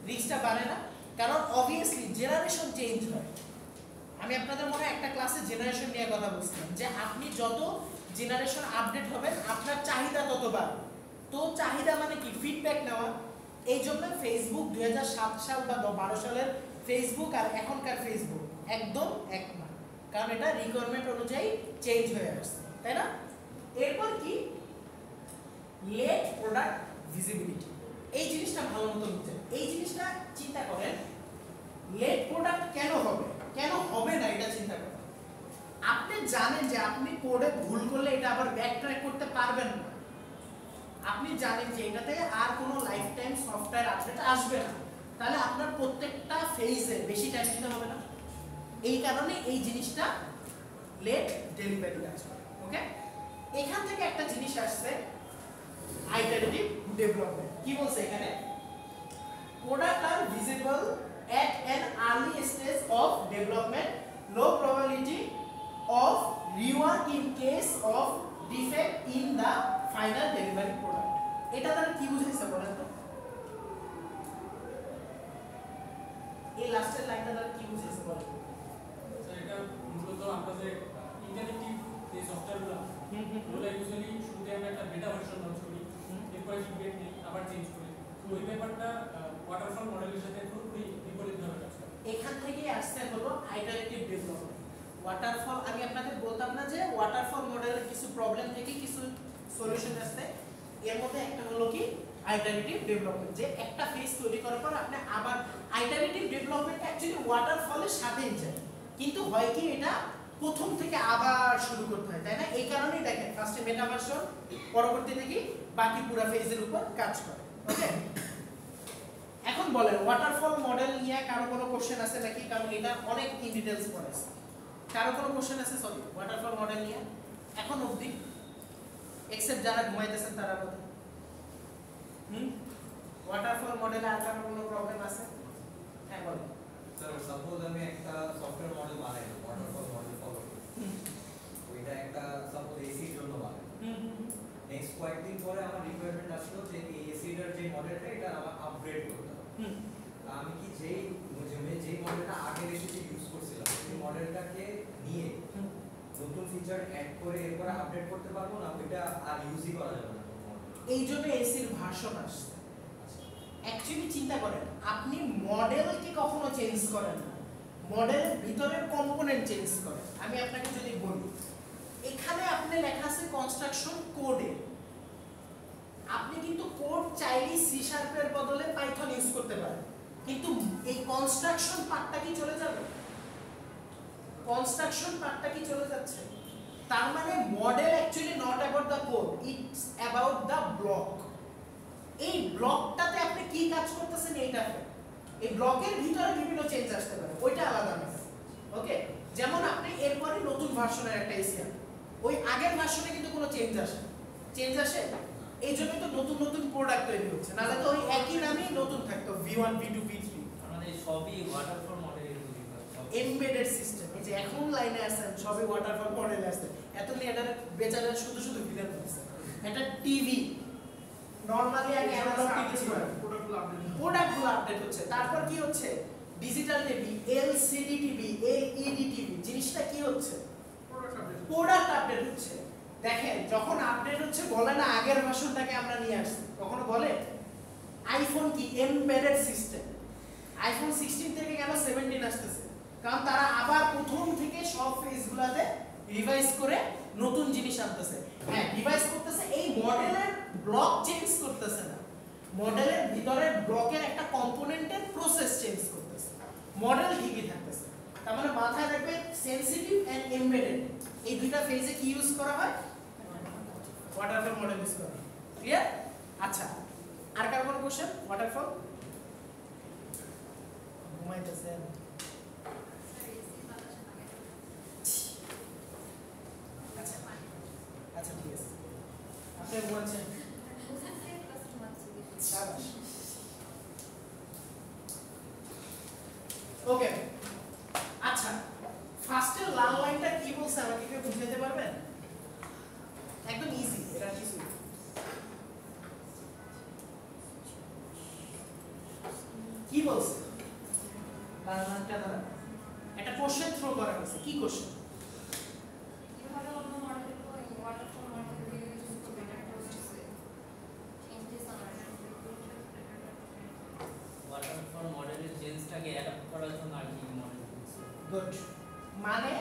রিস্কটা বাড়ে না? কারণ অবভিয়াসলি জেনারেশন চেঞ্জ হয়। আমি আপনাদের মনে হয় একটা ক্লাসে জেনারেশন নিয়ে কথা বলছিলাম যে আপনি যত জেনারেশন আপডেট হবেন আপনার চাহিদা তত বাড়বে। তো চাহিদা মানে কি? ফিডব্যাক নেওয়া। এই জন্য ফেসবুক 2007 সাল বা 12 সালের ফেসবুক আর এখনকার ফেসবুক একদম এক না, কারণ এটা রিকোয়ারমেন্ট অনুযায়ী চেঞ্জ হয়ে আসছে, তাই না? এরপর কি? Late product visibility. এই জিনিসটা ভালো মতো বুঝেন। এই জিনিসটা চিন্তা করেন, লেট প্রোডাক্ট কেন হবে, কেন হবে না এটা চিন্তা করেন। আপনি জানেন যে আপনি কোডে ভুল করলে এটা আবার ব্যাক ট্র্যাক করতে পারবেন না। আপনি জানেন যে এটাতে আর কোনো লাইফ টাইম সফটওয়্যার আপডেট আসবে না, তাহলে আপনার প্রত্যেকটা ফেজে বেশি টাইম দিতে হবে না। এই কারণে এই জিনিসটা লেট ডেলিভারি আসবে। ওকে, এখান থেকে একটা জিনিস আসছে আইটারেটিভ ডেভেলপমেন্ট। কি বলছে এখানে? Product are visible at an early stage of development, low probability of rework in case of defect in the final delivery product. এটা তাহলে কি বুঝাইছে বলেন তো? এই লাস্টের লাইনটা তাহলে কি বুঝাইছে বলেন? স্যার এটা মূলত আমরা যে ইন্টারেক্টিভ যে সফটওয়্যারগুলো ওগুলো ইউজুয়ালি শুরুতে আমরা একটা বেটা ভার্সন লঞ্চ করি, এরপরে ফিডব্যাক নিই, আবার চেঞ্জ করি। তো ওই ব্যাপারটা ওয়াটারফল মডেলের সাথে পুরোপুরি বিপরীতভাবে কাজ করে। এখান থেকে আসছে হলো আইটারেটিভ ডেভেলপমেন্ট। ওয়াটারফল আমি আপনাদের বলতাম না যে ওয়াটারফল মডেলের কিছু প্রবলেম থেকে কিছু সলিউশন আসছে, এর মধ্যে একটা হলো কি আইটারেটিভ ডেভেলপমেন্ট, যে একটা ফেজ তৈরি করার পর আপনি আবার আইটারেটিভ ডেভেলপমেন্ট অ্যাকচুয়ালি ওয়াটারফলের সাথেই যায়, কিন্তু হয় কি এটা প্রথম থেকে আবার শুরু করতে হয়, তাই না? এই কারণেই দেখেন ফার্স্টে মেটা ভার্সন, পরবর্তীতে কি বাকি পুরো ফেজের উপর কাজ করে। ওকে, এখন বলেন ওয়াটারফল মডেল নিয়ে কারো কোনো কোশ্চেন আছে নাকি? কারণ এটা অনেক ইন ডিটেইলস পড়াইছে। কারো কোনো কোশ্চেন আছে? সরি, ওয়াটারফল মডেল নিয়ে এখন অবধি এক্সেপ্ট যারা ঘুমাইতেছেন তারা বলেন। ওয়াটারফল মডেলে আর কারো কোনো প্রবলেম আছে? হ্যাঁ বলেন। স্যার সাপোজ আমি একটা সফটওয়্যার মডেল বানাই, ওয়াটারফল মডেল ফলো করি, ওইটা একটা সাপোজ এসির জন্য বানাই। নেক্সট কয়েকদিন পরে আমার রিকোয়ারমেন্ট আসলো যে এই এসিটার যে মডেলটা এটা আমার আপগ্রেড করতে হবে। আমি কি যেই মডেলটা আগের এসিতে ইউজ করছিলাম সেই মডেলটাকে নিয়ে নতুন ফিচার অ্যাড করে এরপরে আপডেট করতে পারবো না? ওইটা আর ইউজই করা যাবে না। এই জন্য এসির ভার্সন আসছে। অ্যাকচুয়ালি চিন্তা করেন, আপনি মডেলকে কখনো চেঞ্জ করেন না, মডেলের ভিতরের কম্পোনেন্ট চেঞ্জ করেন। আমি আপনাকে যদি বলি, এখানে আপনি লেখা আছে কনস্ট্রাকশন কোডে, আপনি কিন্তু কোড চাইলে সি শার্পের বদলে পাইথন ইউজ করতে পারেন, কিন্তু এই কনস্ট্রাকশন পার্টটা কি চলে যাবে? কনস্ট্রাকশন পার্টটা কি চলে যাচ্ছে? তার মানে model actually not about the code, it's about the block. এই ব্লকটাতে আপনি কি কাজ করতেছেন এইটাতে, এই ব্লকের ভিতরে বিভিন্ন চেঞ্জ আসতে পারে, ওইটা আলাদা ম্যাটার। ওকে, যেমন আপনি এরপরে নতুন ভার্সনের একটা এসি আনেন, ওই আগের ভার্সনে কিন্তু কোনো চেঞ্জ আসে? চেঞ্জ আসে? এই জন্য তো নতুন নতুন প্রোডাক্ট তৈরি হচ্ছে, নাহলে তো ওই একই নামেই নতুন থাকতো V1 V2 V3। আমাদের সবই ওয়াটারফল মডেলের তৈরি এমবেডেড সিস্টেম, এই যে এখন লাইনে আছেন সবই ওয়াটারফল মডেলে আছে, এত নিয়ে এটা বেচারা শুধু শুধু ভিলেন হচ্ছে। এটা টিভি নরমালি আগে অ্যানালগ টিভি ছিল, প্রোডাক্টগুলো আপডেট হচ্ছে। তারপর কি হচ্ছে, digital TV, LCD TV, LED TV, জিনিসটা কি হচ্ছে, প্রোডাক্ট আপডেট হচ্ছে। দেখেন যখন আপডেট হচ্ছে বলে না আগের ভার্সনটাকে আমরা নিয়ে আসছি, কখনো বলে আইফোন কি এমবেডেড সিস্টেম, আইফোন 16 থেকে কেন 17 আসতেছে, কারণ তারা আবার প্রথম থেকে সব ফেজগুলোতে রিভাইজ করে নতুন জিনিস আনতেছে। হ্যাঁ রিভাইজ করতেছে, এই মডেলের ব্লক চেঞ্জ করতেছে না, মডেলের ভিতরের ব্লকের একটা কম্পোনেন্টের প্রসেস চেঞ্জ করতেছে, মডেল ঠিকই থাকতেছে। তার মানে মাথায় রাখবে সেনসিটিভ এন্ড এমবেডেড এই দুইটা ফেজে কি ইউজ করা হয়, ওয়াটারফল মডেল ইউজ করা হয়। ক্লিয়ার? আচ্ছা আর কার কোন কোশ্চেন? ওয়াটারফল ঘুমাইতেছেন? আচ্ছা আচ্ছা ঠিক আছে, আপনি ঘুমাচ্ছেন? ওকে আচ্ছা, ফার্স্টের লাল লাইনটা কি বলছে আমাকে কেউ বুঝাতে পারবেন? একদম ইজি, এটা কিছু কি বলছে লাল লাইনটা দ্বারা একটা কোশ্চেন থ্রো করা হয়েছে। কি কোশ্চেন? ওয়াটারফল মডেলের চেঞ্জটাকে অ্যাডাপ্ট করার জন্য আর কি মডেল করছে। গুড, মানে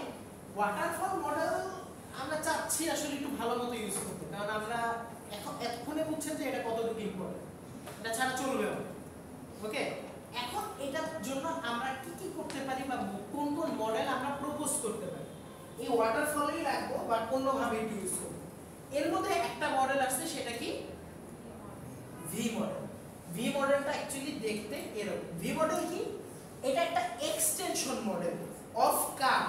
ওয়াটারফল মডেল আমরা চাচ্ছি আসলে একটু ভালো মতো ইউজ করতে, কারণ আমরা এতক্ষণে বুঝছেন যে এটা কতটুকু ইম্পর্টেন্ট, এটা ছাড়া চলবে না। ওকে, এখন এটার জন্য আমরা কি কি করতে পারি বা কোন কোন মডেল আমরা প্রপোজ করতে পারি, এই ওয়াটারফলেই রাখবো বা অন্যভাবে একটু ইউজ করবো। এর মধ্যে একটা মডেল আসছে, সেটা কি ভি মডেল। ভি মডেলটা অ্যাকচুয়ালি দেখতে এরকম। ভি মডেল কি? এটা একটা এক্সটেনশন মডেল অফ কার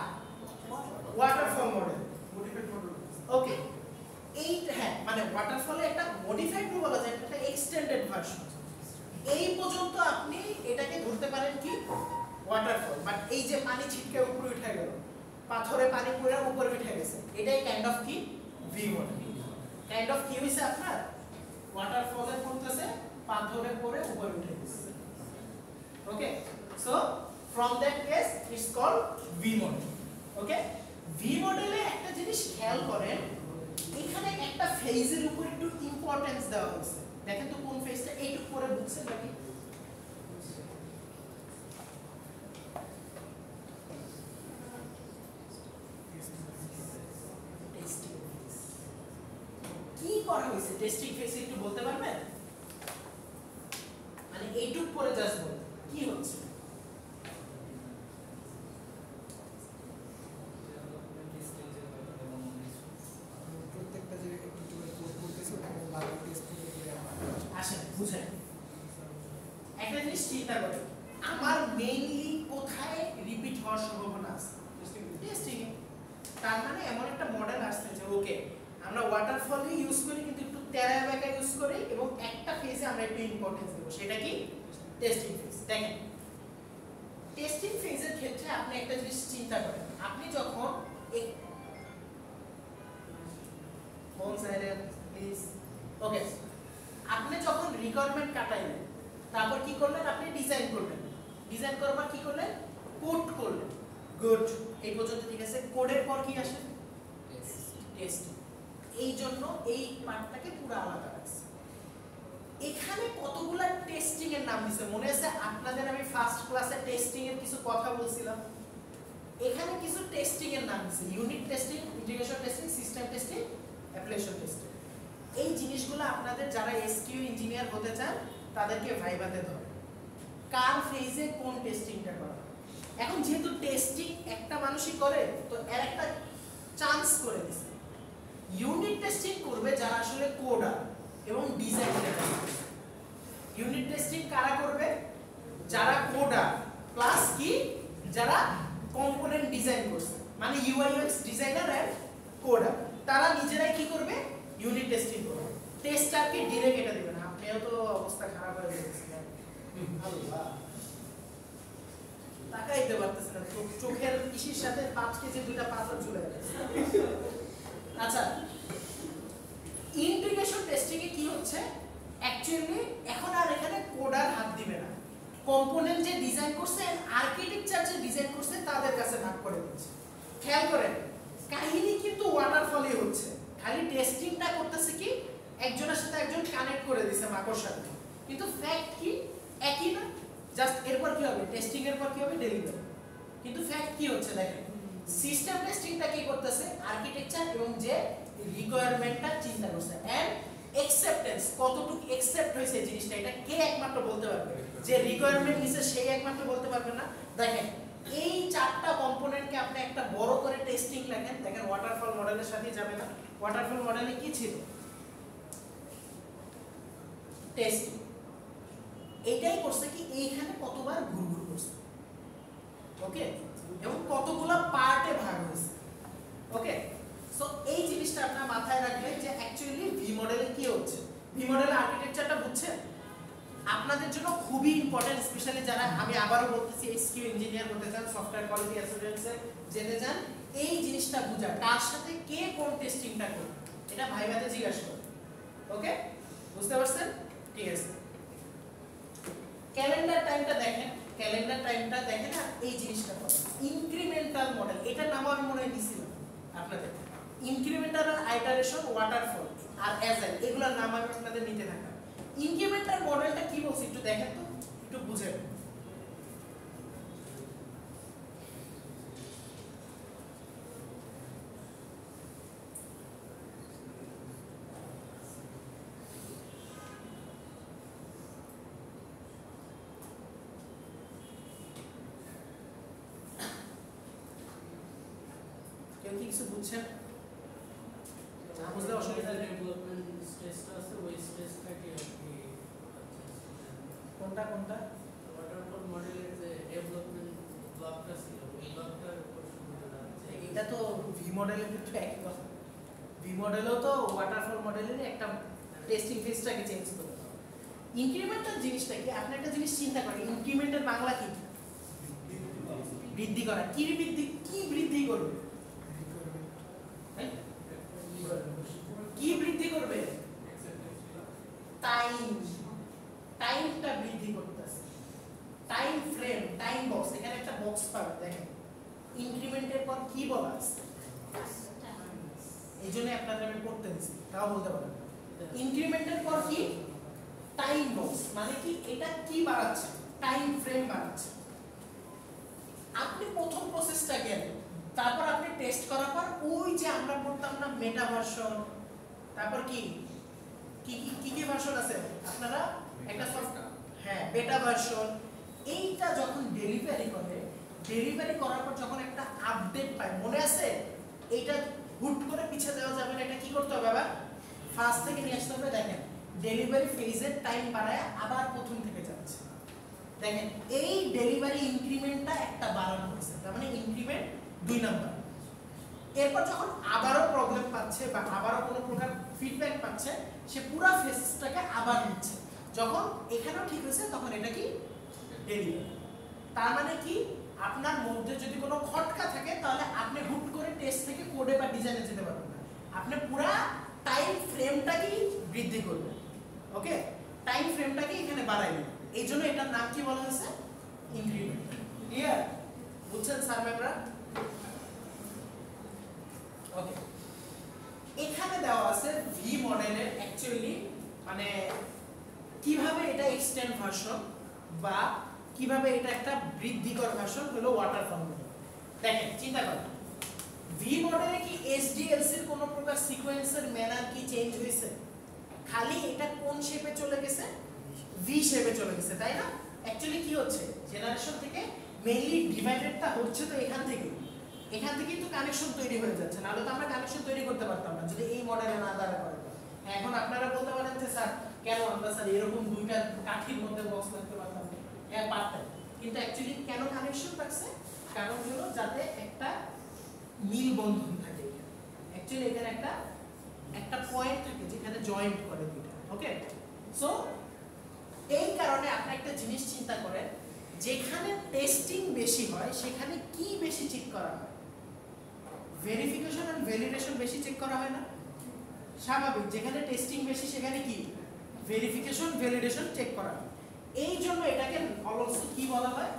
waterfall model, modified model. Okay, এই হ্যাঁ মানে ওয়াটারফলে একটা মডিফাইড বলা যায়, একটা এক্সটেন্ডেড ভার্সন। এই পর্যন্ত আপনি এটাকে ধরতে পারেন কি ওয়াটারফল, বাট এই যে পানি ছিটকে উপরে উঠে গেল, পাথরে পানি পড়ে উপরে উঠে গেছে, এটাই কাইন্ড অফ কি ভি মডেল। কাইন্ড অফ কি হইছে আপনার ওয়াটারফলে পড়তেছে, পাথরে পড়ে উপরে উঠে গেছে। Okay, so from that case it's called V model. Okay, V মডেলে একটা জিনিস খেয়াল করেন, এখানে একটা ফেজের উপর একটু ইম্পর্টেন্স দেওয়া হয়েছে। দেখেন তো কোন ফেজটা, এইটুকু করে বুঝছেন নাকি? কি করা হয়েছে টেস্টিং ফেজে একটু বলতে পারবেন? মানে এইটুকু করে জাস্ট বলুন কি হচ্ছে। প্রত্যেকটা যে একটু করে কোড করতেছে ওটাকে বারবার টেস্ট করে করে আসেন বুঝেন, একটা জিনিস চিন্তা করেন, আমার মেইনলি কোথায় রিপিট হওয়ার সম্ভাবনা আছে? টেস্টিং। তার মানে এমন একটা মডেল আসছে যে ওকে আমরা ওয়াটারফলই ইউজ করি কিন্তু একটু তেরা বেঁকা ইউজ করি এবং একটা ফেজে আমরা একটু ইম্পর্টেন্স দেব, সেটা কি টেস্টিং ফেজ। দেখেন টেস্টিং ফেজের ক্ষেত্রে আপনি একটা জিনিস চিন্তা করেন, আপনি যখন ফোন সাইলেন্ট প্লিজ। ওকে, আপনি যখন রিকোয়ারমেন্ট কাটাইলেন, তারপর কি করলেন, আপনি ডিজাইন করলেন, ডিজাইন করবার কি করলেন, কোড করলেন। গুড, এই পর্যন্ত ঠিক আছে। কোডের পর কি আসে, টেস্ট। এই জন্য এই পার্টটাকে পুরো আলাদা রাখছে। এখানে কতগুলা টেস্টিং এর নাম দিছে মনে আছে আপনাদের? আমি ফার্স্ট ক্লাসে টেস্টিং এর কিছু কথা বলছিলাম। এখানে কিছু টেস্টিং এর নাম দিছে, unit testing, integration testing, system testing, application testing. এই জিনিসগুলো আপনাদের যারা এসকিউ ইঞ্জিনিয়ার হতে চান তাদেরকে ভাইভাতে ধরে কার ফেজে কোন টেস্টিংটা করা। এখন যেহেতু টেস্টিং একটা মানুষই করে, তো এর একটা চান্স করে দিছে, ইউনিট টেস্টিং করবে যারা আসলে কোডার এবং ডিজাইনার। ইউনিট টেস্টিং কারা করবে? যারা কোডার প্লাস কি যারা কম্পোনেন্ট ডিজাইন করছে, মানে UI UX designer and coder, তারা নিজেরাই কি করবে, ইউনিট টেস্টিং করবে। টেস্টারকে ডিরে কেটে দিবেন। আপনিও তো অবস্থা খারাপ হয়ে গেছে। আল্লাহ, তাকাইতে পারতেছেন না, চোখের ইসির সাথে 5 কেজি 2টা পাথর ঝুলে গেছে। আচ্ছা, ইন্টিগ্রেশন টেস্টিং এ কি হচ্ছে, অ্যাকচুয়ালি এখন আর এখানে কোডার হাত দিবে না, কম্পোনেন্ট যে ডিজাইন করছে, আর্কিটেকচার যে ডিজাইন করছে তাদের কাছে ভাগ করে দিচ্ছে। খেয়াল করেন, কাহিনী কিন্তু ওয়াটারফলই হচ্ছে, খালি টেস্টিংটা করতেছে কি একজনের সাথে একজন কানেক্ট করে দিছে মাকড় সাথে, কিন্তু ফ্যাক্ট কি একই না। জাস্ট এরপর কি হবে, টেস্টিং এর পর কি হবে, ডেলিভারি। কিন্তু ফ্যাক্ট কি হচ্ছে দেখেন, সিস্টেম টেস্টিংটা কি করতেছে, আর্কিটেকচার এবং যে রিকোয়ারমেন্টটা চিন্তা করছে, এন্ড অ্যাকসেপ্টেন্স কতটুকু অ্যাকসেপ্ট হয়েছে জিনিসটা, এটা কে একমাত্র বলতে পারবে, যে রিকোয়ারমেন্ট নিছে সেই একমাত্র বলতে পারবে না। দেখেন এই 4টা কম্পোনেন্টকে আপনি একটা বড় করে টেস্টিং লেখেন, দেখেন ওয়াটারফল মডেলের সাথে যাবে না। ওয়াটারফল মডেলে কি ছিল, টেস্টিং। এটাই করছে কি এইখানে কতবার ঘুরঘুর করছে, ওকে, এবং কতগুলা পার্টে ভাগ হয়েছে, ওকে। সো এই জিনিসটা আপনারা মাথায় রাখবেন যে অ্যাকচুয়ালি ভি মডেলে কি হচ্ছে, ভি মডেলের আর্কিটেকচারটা বুঝছেন, আপনাদের জন্য খুবই ইম্পর্টেন্ট, স্পেশালি যারা, আমি আবারও বলতেছি, এসকিউ ইঞ্জিনিয়ার হতে চান, সফটওয়্যার কোয়ালিটি অ্যাসুরেন্সে যেতে চান, এই জিনিসটা বুঝা, তার সাথে কে কোন টেস্টিংটা করবে এটা ভাইভাতে জিজ্ঞাসা করুন, ওকে, বুঝতে পারছেন? ঠিক আছে, ক্যালেন্ডার টাইমটা দেখেন, ক্যালেন্ডার টাইমটা দেখেন, আর এই জিনিসটা বলেন ইনক্রিমেন্টাল মডেল, এটা নাম আমি মনে হয় দিছিলাম আপনাদের, ইনক্রিমেন্টাল আর আইটারেশন, ওয়াটারফল আর অ্যাজাইল, এগুলোর নাম আমি আপনাদের নিতে থাকলাম। ইনক্রিমেন্টাল মডেলটা কি বলছে একটু দেখেন তো, একটু বুঝেন। কেউ কি কিছু বুঝছেন? বুঝলে অসুবিধা নেই। ডেভেলপমেন্ট স্টেজটা আছে, ওই স্টেজটাকে আপনি কোনটা কোনটা? ওয়াটারফল মডেলের যে ডেভেলপমেন্ট ব্লকটা ছিল, ওই ব্লকটার উপর শুরু করা হচ্ছে। এটা তো ভি মডেলের কিন্তু একই কথা। ভি মডেলও তো ওয়াটারফল মডেলের একটা টেস্টিং ফেজটাকে চেঞ্জ করে। ইনক্রিমেন্টাল জিনিসটা কি, আপনি একটা জিনিস চিন্তা করেন, ইনক্রিমেন্টের বাংলা কি? বৃদ্ধি করা। কি বৃদ্ধি, কি বৃদ্ধি করবে? কি বৃদ্ধি করবে? টাইম, টাইমটা বৃদ্ধি করতেছে, টাইম ফ্রেম, টাইম বক্স। এখানে একটা বক্স পাবে দেখেন, ইনক্রিমেন্টের পর কি বলা আছে, এই জন্য আপনাদের আমি পড়তে দিচ্ছি, তাও বলতে পারেন। ইনক্রিমেন্টের পর কি, টাইম বক্স, মানে কি এটা কি বাড়াচ্ছে, টাইম ফ্রেম বাড়াচ্ছে। আপনি প্রথম প্রসেসটা গেলেন, তারপর আপনি টেস্ট করার পর ওই যে আমরা বলতাম না মেটা ভার্সন, তারপর কি কি কি কি ভার্সন আছে আপনারা, একটা সফটওয়্যার, হ্যাঁ বেটা ভার্সন, এইটা যখন ডেলিভারি করে, ডেলিভারি করার পর যখন একটা আপডেট পায়, মনে আছে এইটা হুট করে পিছে দেওয়া যাবে না, এটা কি করতে হবে, আবার ফার্স্ট থেকে নিয়ে আসতে হবে। দেখেন ডেলিভারি ফেজের টাইম বাড়ায় আবার প্রথম থেকে যাচ্ছে। দেখেন এই ডেলিভারি ইনক্রিমেন্টটা একটা বাড়ানো হয়েছে, তার মানে ইনক্রিমেন্ট 2 নাম্বার। এরপর যখন আবারও প্রবলেম পাচ্ছে বা আবারও কোনো প্রকার ফিডব্যাক পাচ্ছে, সে পুরো ফেজটাকে আবার নিচ্ছে। যখন এখানেও ঠিক হয়েছে তখন এটা কি ডেলিভারি। তার মানে কি, আপনার মধ্যে যদি কোনো খটকা থাকে তাহলে আপনি হুট করে টেস্ট থেকে কোডে বা ডিজাইনে যেতে পারবেন না, আপনি পুরো টাইম ফ্রেমটাকে বৃদ্ধি করবেন, ওকে, টাইম ফ্রেমটাকে এখানে বাড়াইবেন। এই জন্য এটার নাম কি বলা হয়েছে, ইনক্রিমেন্ট। ক্লিয়ার? বুঝছেন স্যার ম্যামরা? ওকে, এখানে দেওয়া আছে ভি মডেলের অ্যাকচুয়ালি মানে কিভাবে এটা এক্সটেন্ড ভার্সন বা কিভাবে এটা একটা বৃদ্ধিকর ভার্সন হলো ওয়াটারফল মডেল। দেখেন চিন্তা করেন, ভি মডেলে কি এসডিএলসি এর কোনো প্রকার সিকোয়েন্সের ম্যানার কি চেঞ্জ হয়েছে? খালি এটা কোন শেপে চলে গেছে, ভি শেপে চলে গেছে, তাই না? অ্যাকচুয়ালি কি হচ্ছে, জেনারেশন থেকে মেইনলি ডিভাইডেডটা হচ্ছে তো এখান থেকেই তো কানেকশন তৈরি হয়ে যাচ্ছে, নাহলে তো আমরা কানেকশন তৈরি করতে পারতাম না যদি এই মডেলে না দ্বারা করে। এখন আপনারা বলতে পারেন যে স্যার কেন আমরা স্যার এরকম দুইটা কাঠির মধ্যে বক্স করতে পারতাম, হ্যাঁ পারতাম, কিন্তু অ্যাকচুয়ালি কেন কানেকশন রাখছে, কারণ হলো যাতে একটা মিল বন্ধন থাকে। অ্যাকচুয়ালি এখানে একটা একটা পয়েন্ট থাকে যেখানে জয়েন্ট করে দুইটা। ওকে, সো এই কারণে আপনি একটা জিনিস চিন্তা করেন, যেখানে টেস্টিং বেশি হয় সেখানে কি বেশি চেক করা হয়? ভেরিফিকেশন এন্ড ভ্যালিডেশন বেশি চেক করা হয় না? স্বাভাবিক, যেখানে টেস্টিং বেশি সেখানে কি ভেরিফিকেশন ভ্যালিডেশন চেক করা হয়। এই জন্য এটাকে অলসো কি বলা হয়?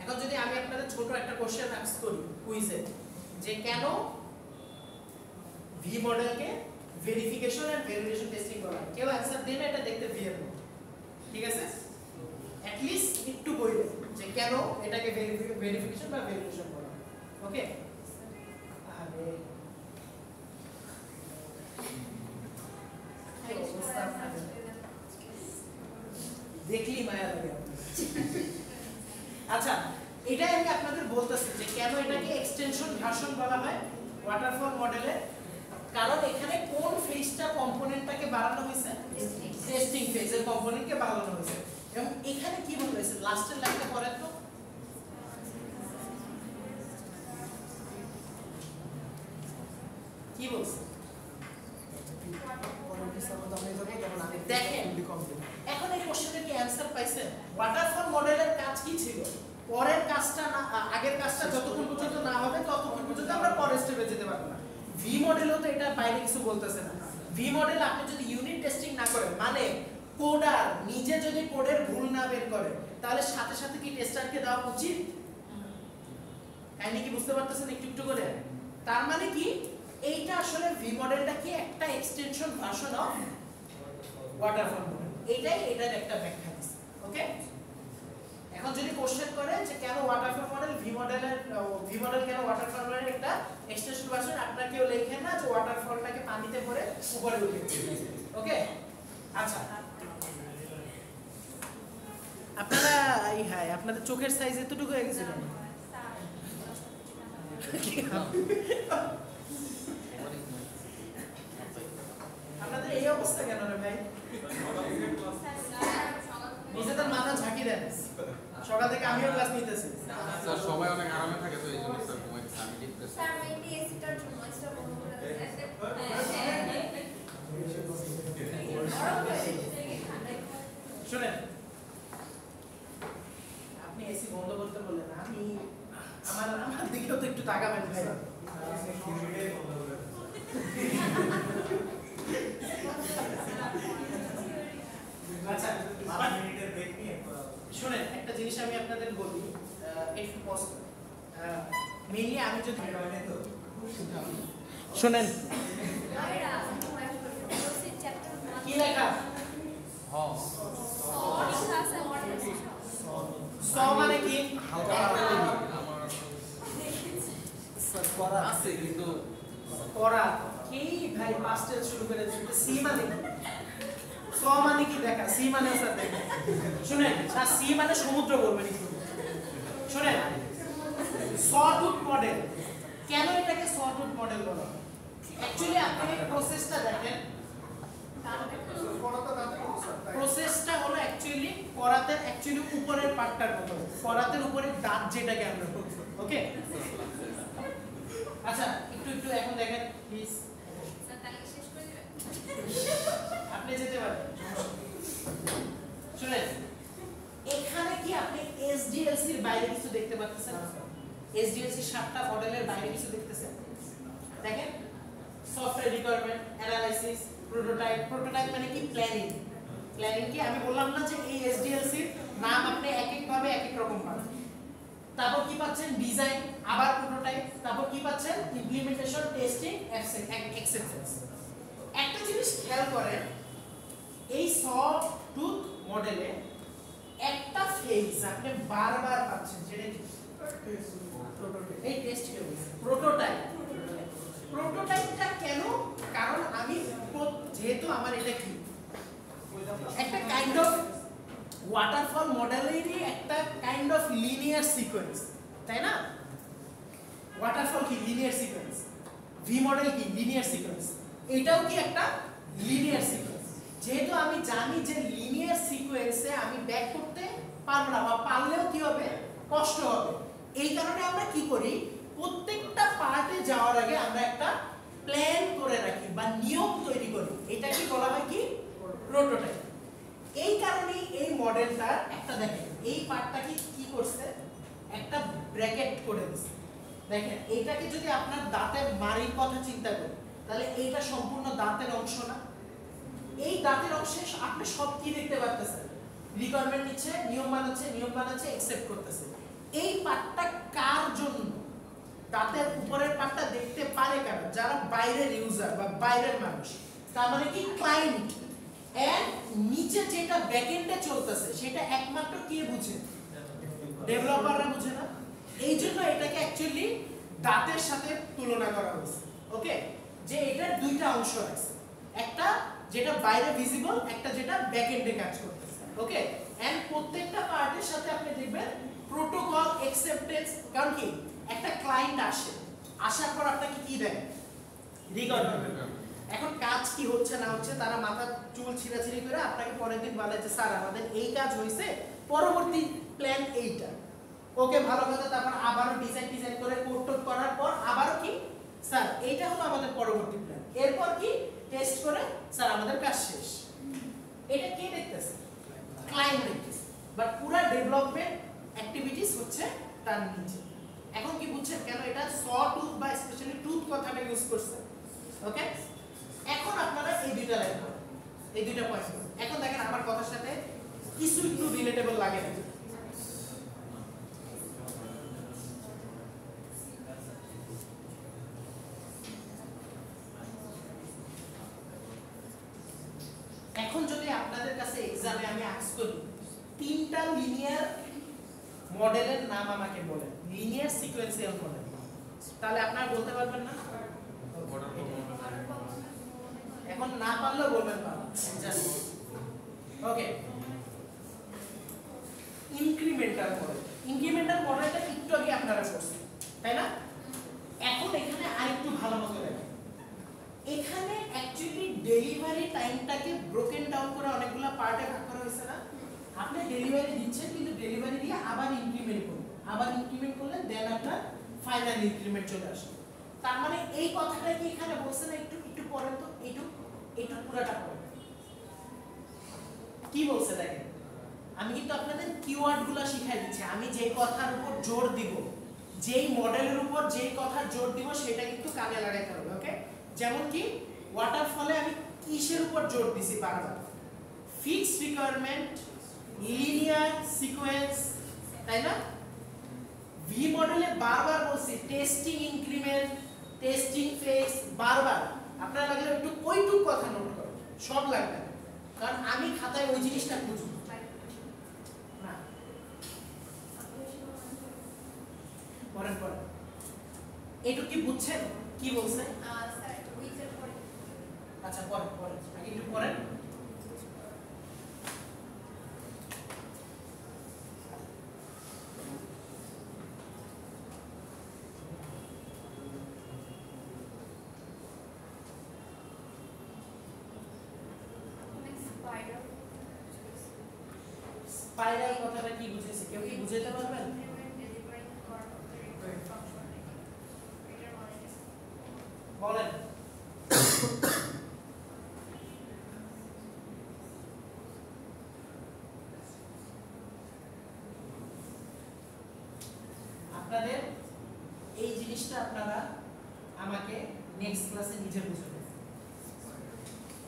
এখন যদি আমি আপনাদের ছোট একটা কোশ্চেন আস্ক করি কুইজে, যে কেন ভি মডেলকে ভেরিফিকেশন এন্ড ভ্যালিডেশন টেস্টিং করা হয়, কেউ অ্যানসার দেন, এটা দেখতে ভি এর মতো, ঠিক আছে? অ্যাট লিস্ট একটু বলবেন যে কেন এটাকে ভেরিফিকেশন বা ভ্যালিডেশন করা হয়। ওকে, আরে দেখলি মায়া লাগে। আচ্ছা, এটাই আমি আপনাদের বলতেছি যে কেন এটাকে এক্সটেনশন ভার্সন বলা হয় ওয়াটারফল মডেলে, কারণ এখানে কোন ফেজটা কম্পোনেন্টটাকে বাড়ানো হয়েছে? টেস্টিং ফেজের কম্পোনেন্টকে বাড়ানো হয়েছে। এবং এখানে কি বলা হয়েছে লাস্টের লাইনটা পড়েন তো, কি বলছে? দেখেন, এখন এই কোশ্চেনের কি অ্যানসার পাইছেন? ওয়াটারফল মডেলের কাজ কি ছিল? পরের কাজটা না, আগের কাজটা যতক্ষণ পর্যন্ত না হবে ততক্ষণ পর্যন্ত আমরা পরের স্টেপে যেতে পারবো না। ভি মডেলও তো এটা বাইরে কিছু বলতেছে না। ভি মডেল আপনি যদি ইউনিট টেস্টিং না করেন, মানে কোডার নিজে যদি কোডের ভুল না বের করে, তাহলে সাথে সাথে কি টেস্টারকে দেওয়া উচিত? কাহিনী কি বুঝতে পারতেছেন একটু একটু করে? তার মানে কি এইটা আসলে ভি মডেলটা কি একটা extension version of waterfall model. এটাই এটার একটা ব্যাখ্যা দিচ্ছে। ওকে, এখন যদি কোশ্চেন করে যে কেন ওয়াটারফল মডেল ভি মডেল কেন ওয়াটারফল মডেলের একটা এক্সটেনশন ভার্সন, আপনারা কেউ লেখেন না যে ওয়াটারফলটাকে পানিতে ভরে উপরে উঠে। ওকে, আচ্ছা, আপনারা হ্যাঁ আপনাদের চোখের সাইজ এতটুকু হয়ে গেছিল? আপনাদের এই অবস্থা কেন রে ভাই? নিজেদের মাথা ঝাঁকি দেন। সকাল থেকে আমিও ক্লাস নিতেছি। স্যার সবাই অনেক আরামে থাকে তো এই জন্য স্যার ঘুমাইতেছে, আমি দেখতেছি। স্যার মেইনলি এসিটার জন্য এক্সট্রা বন্ধ করে দিয়েছে। শুনেন, আপনি এসি বন্ধ করতে বললেন, আমি আমার দিকেও তো একটু তাকাবেন ভাই। আচ্ছা, শুনেন একটা জিনিস আমি আপনাদের বলি, একটু পজ মেইনলি আমি যদি শুনেন কি লেখা স মানে কি? আছে কিন্তু করা কি ভাই পাস্টেল শুরু করে দিতে। সি মানে স মানে কি দেখা, সি মানে স্যার দেখা। শুনেন, আর সি মানে সমুদ্র বলবেন একটু। শুনেন, সটুথ মডেল, কেন এটাকে সটুথ মডেল বলা হয়? অ্যাকচুয়ালি আপনি প্রসেসটা দেখেন, প্রসেসটা হলো অ্যাকচুয়ালি করাতের উপরের পার্টটার মতো, করাতের উপরে দাঁত যেটাকে আমরা বলি। ওকে, আচ্ছা একটু একটু এখন দেখেন প্লিজ, আপনি যেতে পারেন। শুনেন, এখানে কি আপনি এসডিএলসি এর বাইরে কিছু দেখতে পাচ্ছেন? এসডিএলসি 7টা মডেলের বাইরে কিছু দেখতেছেন? দেখেন, software requirement analysis, prototype. Prototype মানে কি? প্ল্যানিং। প্ল্যানিং কি আমি বললাম না যে এই এসডিএলসি এর নাম আপনি এক এক ভাবে এক এক রকম পাবেন। তারপর কি পাচ্ছেন? ডিজাইন, আবার প্রোটোটাইপ, তারপর কি পাচ্ছেন? Implementation, testing, acceptance. একটা জিনিস খেয়াল করেন, এই সটুথ মডেলে একটা ফেজ আপনি বারবার পাচ্ছেন, যেটা কি এই টেস্ট ফেজ, প্রোটোটাইপ। প্রোটোটাইপটা কেন? কারণ আমি যেহেতু আমার এটা কি একটা কাইন্ড অফ ওয়াটারফল মডেলেরই একটা কাইন্ড অফ লিনিয়ার সিকোয়েন্স, তাই না? ওয়াটারফল কি? Linear sequence. ভি মডেল কি? Linear sequence. এটাও কি একটা লিনিয়ার সিকোয়েন্স। যেহেতু আমি জানি যে লিনিয়ার সিকোয়েন্সে আমি ব্যাক করতে পারবো না, বা পারলেও কি হবে? কষ্ট হবে। এই কারণে আমরা কি করি? প্রত্যেকটা পার্টে যাওয়ার আগে আমরা একটা প্ল্যান করে রাখি বা নিয়ম তৈরি করি, এটা কি বলা হয় কি প্রোটোটাইপ। এই কারণেই এই মডেলটার একটা দেখেন এই পার্টটাকে কি করছে একটা ব্র্যাকেট করে দিচ্ছে। দেখেন এইটাকে যদি আপনার দাঁতের মাড়ির কথা চিন্তা করি তাহলে এইটা সম্পূর্ণ দাঁতের অংশ না? এই দাঁতের অংশে আপনি সব কি দেখতে পাচ্ছেন, রিকোয়ারমেন্ট নিচ্ছে, নিয়ম বানাচ্ছে, অ্যাকসেপ্ট করতেছে। এই পার্টটা কার জন্য? দাঁতের উপরের পার্টটা দেখতে পারে কেন? যারা বাইরের ইউজার বা বাইরের মানুষ, তার মানে কি ক্লায়েন্ট। এন্ড নিচে যেটা ব্যাকএন্ডে চলতেছে সেটা একমাত্র কে বুঝে? ডেভেলপাররা বুঝে না। এই জন্য এটাকে অ্যাকচুয়ালি দাঁতের সাথে তুলনা করা হয়েছে। ওকে, যে এটার দুইটা অংশ আছে, একটা যেটা বাইরে ভিজিবল, একটা যেটা ব্যাকএন্ডে কাজ করতেছে। ওকে, এন্ড প্রত্যেকটা পার্টের সাথে আপনি দেখবেন প্রোটোকল অ্যাকসেপ্টেন্স। কারণ কি একটা ক্লায়েন্ট আসে, আসার পর আপনাকে কি দেয়? রিকোয়ারমেন্ট। এখন কাজ কি হচ্ছে না হচ্ছে তারা মাথা চুল ছিঁড়াছিঁড়ি করে আপনাকে পরের দিন বলে যে স্যার আমাদের এই কাজ হয়েছে, পরবর্তী প্ল্যান এইটা। ওকে, ভালো কথা। তারপর আবারও ডিজাইন করে কোড করার পর আবারও কি স্যার এইটা হলো আমাদের পরবর্তী প্ল্যান। এরপর কি টেস্ট করে স্যার আমাদের কাজ শেষ। এটা কে দেখতেছে? ক্লায়েন্ট দেখতেছে। বাট পুরো ডেভেলপমেন্ট অ্যাক্টিভিটিস হচ্ছে তার নিচে। এখন কি বুঝছেন কেন এটা স টুথ বা স্পেশালি টুথ কথাটা ইউজ করছে? ওকে, এখন আপনারা এই দুইটা লাইন করেন, এই দুইটা পয়েন্ট করেন। এখন দেখেন আমার কথার সাথে কিছু একটু রিলেটেবল লাগে না? এখন যদি আপনাদের কাছে এক্সামে আমি আস্ক করি তিনটা লিনিয়ার মডেলের নাম আমাকে বলেন, লিনিয়ার সিকোয়েন্সিয়াল মডেল, তাহলে আপনারা বলতে পারবেন না? এখন না পারলেও বলবেন পারবেন। ওকে, ইনক্রিমেন্টাল মডেল। ইনক্রিমেন্টাল মডেলটা একটু আগে আপনারা পড়ছেন, তাই না? এখন এখানে আরেকটু ভালো মতো দেখেন, এখানে অ্যাকচুয়ালি ডেলিভারি টাইমটাকে ব্রোকেন ডাউন করে অনেকগুলো পার্টে ভাগ করা হয়েছে না? আপনি ডেলিভারি দিচ্ছেন, কিন্তু ডেলিভারি দিয়ে আবার ইনক্রিমেন্ট করুন, আবার ইনক্রিমেন্ট করলে দেন আপনার ফাইনাল ইনক্রিমেন্ট চলে আসে। তার মানে এই কথাটা কি এখানে বলছে না? একটু একটু পড়েন তো, এইটুক পুরোটা পড়েন। কি বলছে দেখেন, আমি কিন্তু আপনাদের কিওয়ার্ডগুলো শিখাই দিচ্ছি। আমি যেই কথার উপর জোর দিব, যেই মডেলের উপর যেই কথার জোর দিব সেটা কিন্তু কাজে লাগাইতে হবে। ওকে, যেমন কি ওয়াটারফলে আমি কিসের উপর জোর দিছি বারবার? ফিক্সড রিকোয়ারমেন্ট, লিনিয়ার সিকোয়েন্স, তাই না? ভি মডেলে বারবার বলছি টেস্টিং ইনক্রিমেন্ট, টেস্টিং ফেজ, বারবার। আপনারা লাগলে একটু ওইটুক কথা নোট করুন, সব লাগবে না, কারণ আমি খাতায় ওই জিনিসটা খুঁজব না। পড়েন পড়েন, এইটুক কি বুঝছেন কি বলছে? স্যার উইকের পরে আচ্ছা পড়েন পড়েন, আগে একটু পড়েন। স্পাইরাল কথাটা কি বুঝেছে? কেউ কি বুঝাইতে পারবেন? বলেন। আপনাদের এই জিনিসটা আপনারা আমাকে নেক্সট ক্লাসে নিজে বুঝাবেন।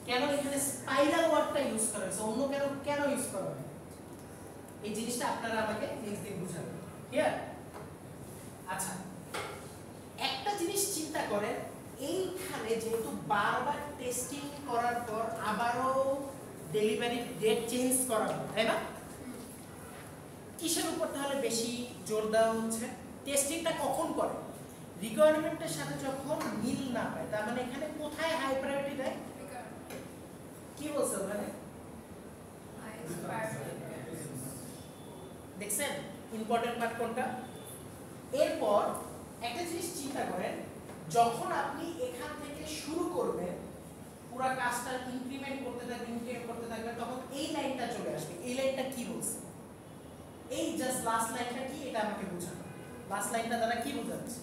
কেন এখানে স্পাইরাল ওয়ার্ডটা ইউজ করা হয়েছে, অন্য কেন ইউজ করা হয় এই জিনিসটা আপনারা আমাকে নেক্সট দিন বুঝাবেন। ক্লিয়ার? আচ্ছা, একটা জিনিস চিন্তা করেন, এইখানে যেহেতু বারবার টেস্টিং করার পর আবারও ডেলিভারি ডেট চেঞ্জ করা হয়, তাই না? কিসের উপর তাহলে বেশি জোর দেওয়া হচ্ছে? টেস্টিংটা কখন করে? রিকোয়ারমেন্টের সাথে যখন মিল না পায়। তার মানে এখানে কোথায় হাই প্রায়োরিটি দেয়? কি বলছে ওখানে? দেখছেন ইম্পর্টেন্ট পার্ট কোনটা? এরপর একটা জিনিস চিন্তা করেন, যখন আপনি এখান থেকে শুরু করবেন পুরো কাজটা ইনক্রিমেন্ট করতে থাকবেন, তখন এই লাইনটা চলে আসবে। এই লাইনটা কি বলছে? এই জাস্ট লাস্ট লাইনটা কি, এটা আমাকে বোঝানো। লাস্ট লাইনটা দ্বারা কি বোঝাচ্ছে?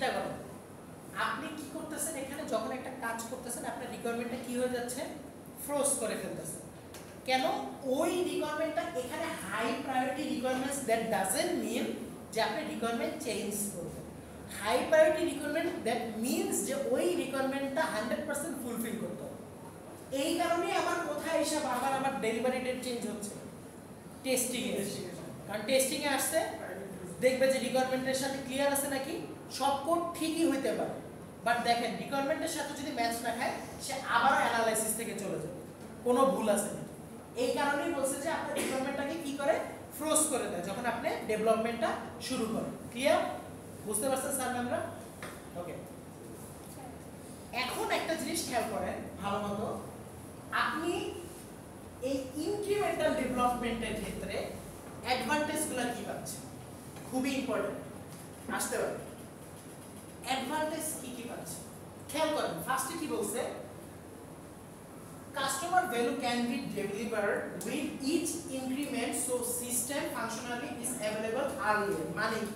চিন্তা করেন আপনি কি করতেছেন এখানে যখন একটা কাজ করতেছেন আপনার রিকোয়ারমেন্টটা কি হয়ে যাচ্ছে ফ্রোজ করে ফেলতেছেন কেন ওই রিকোয়ারমেন্টটা এখানে high priority requirements that doesn't mean যে আপনি রিকোয়ারমেন্ট চেঞ্জ করবেন high priority requirement that means যে ওই রিকোয়ারমেন্টটা 100% ফুলফিল করতে হবে এই কারণেই আমার কোথায় এসে আবার ডেলিভারি ডেট চেঞ্জ হচ্ছে টেস্টিং এ কারণ টেস্টিং এ আসছে দেখবে যে রিকোয়ারমেন্টের সাথে ক্লিয়ার আছে নাকি সব কোড ঠিকই হইতে পারে বাট দেখেন রিকোয়ারমেন্টের সাথে যদি ম্যাচ না খায় সে আবার অ্যানালাইসিস থেকে চলে যাবে কোনো ভুল আছে নাকি এই কারণেই বলছে যে আপনার রিকোয়ারমেন্টটাকে কি করে ফ্রোজ করে দেয় যখন আপনি ডেভেলপমেন্টটা শুরু করেন ক্লিয়ার বুঝতে পারছেন স্যার আমরা ওকে এখন একটা জিনিস খেয়াল করেন ভালো মতো আপনি এই ইনক্রিমেন্টাল ডেভেলপমেন্টের ক্ষেত্রে অ্যাডভান্টেজগুলো কি পাচ্ছেন খুবই ইম্পর্টেন্ট আসতে পারে অ্যাডভান্টেজ কি পাচ্ছেন খেয়াল করেন ফার্স্টে কি বলছে customer value can be delivered with each increment so system functionally is available earlier মানে কি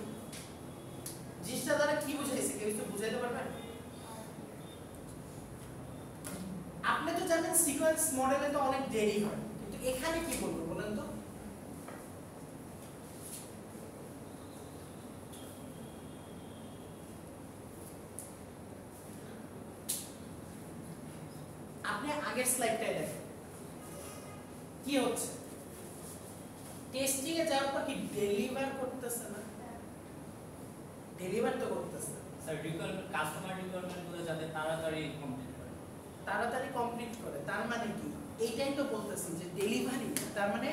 জিনিসটা দ্বারা কি বুঝাইছে কেউ একটু বুঝাইতে পারবেন আপনি তো জানেন সিকোয়েন্স মডেলে তো অনেক দেরি হয় কিন্তু এখানে কি বলবো বলেন তো আপনি আগের স্লাইডটাই দেখেন কি হচ্ছে টেস্টিং এ যাওয়ার পর কি ডেলিভার করতেছে না ডেলিভার তো করতেছে স্যার কাস্টমার রিকোয়ারমেন্টগুলো যাতে তাড়াতাড়ি কমপ্লিট করে তার মানে কি এইটাই তো বলতেছি যে ডেলিভারি তার মানে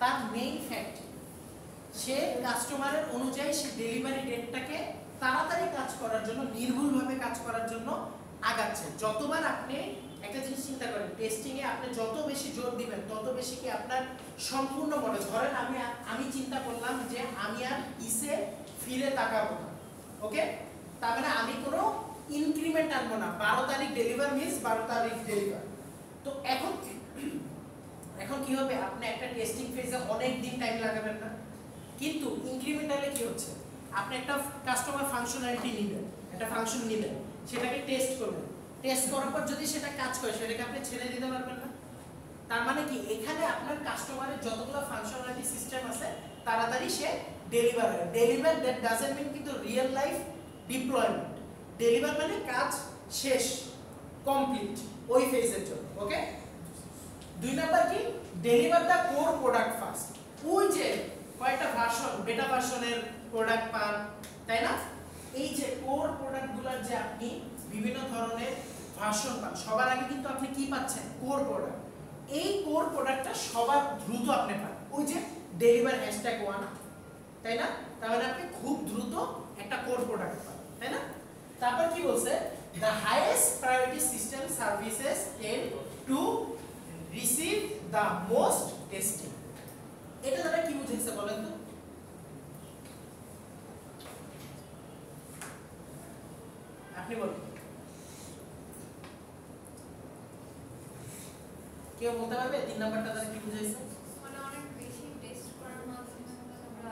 তার মেইন ফ্যাক্ট সে কাস্টমারের অনুযায়ী সে ডেলিভারি ডেটটাকে তাড়াতাড়ি কাজ করার জন্য নির্ভুলভাবে কাজ করার জন্য আগাচ্ছে যতবার আপনি একটা জিনিস চিন্তা করেন টেস্টিং এ আপনি যত বেশি জোর দিবেন তত বেশি কি আপনার সম্পূর্ণ মডেল ধরেন আমি চিন্তা করলাম যে আমি আর ইসে ফিরে তাকাবো না ওকে তার মানে আমি কোনো ইনক্রিমেন্ট আনবো না 12 তারিখ ডেলিভার মিন্স 12 তারিখ ডেলিভার তো এখন কি হবে আপনি একটা টেস্টিং ফেজে অনেক দিন টাইম লাগাবেন না কিন্তু ইনক্রিমেন্টালে কি হচ্ছে আপনি একটা কাস্টমার ফাংশনালিটি নেবেন একটা ফাংশন নেবেন সেটাকে টেস্ট করবেন টেস্ট করার পর যদি সেটা কাজ করে সেটাকে আপনি ছেড়ে দিতে পারবেন না তার মানে কি এখানে আপনার কাস্টমারের যতগুলো ফাংশনালিটি সিস্টেম আছে তাড়াতাড়ি সে ডেলিভার হয় ডেলিভার দ্যাট ডাজন্ট মিন কিন্তু রিয়েল লাইফ ডিপ্লয়মেন্ট ডেলিভার মানে কাজ শেষ কমপ্লিট ওই ফেজের জন্য ওকে দুই নাম্বার কি ডেলিভার দা কোর প্রোডাক্ট ফার্স্ট ওই যে কয়টা ভার্সন বেটা ভার্সনের প্রোডাক্ট পান তাই না এই যে কোর প্রোডাক্টগুলোর যে আপনি বিভিন্ন ধরনের ভার্সন পান সবার আগে কিন্তু আপনি কি পাচ্ছেন কোর প্রোডাক্ট এই কোর প্রোডাক্টটা সবার দ্রুত আপনি পান ওই যে ডেলিভার #1 তাই না তাহলে আপনি খুব দ্রুত একটা কোর প্রোডাক্ট পান তাই না তারপর কি বলছে the highest priority system services tend to receive the most testing এটা দ্বারা কি বুঝাইছে বলেন তো আপনি বলুন কেউ বলতে পারবে 3 নাম্বারটা দ্বারা কি বুঝাইছে মানে অনেক বেশি টেস্ট করার মাধ্যমে আমরা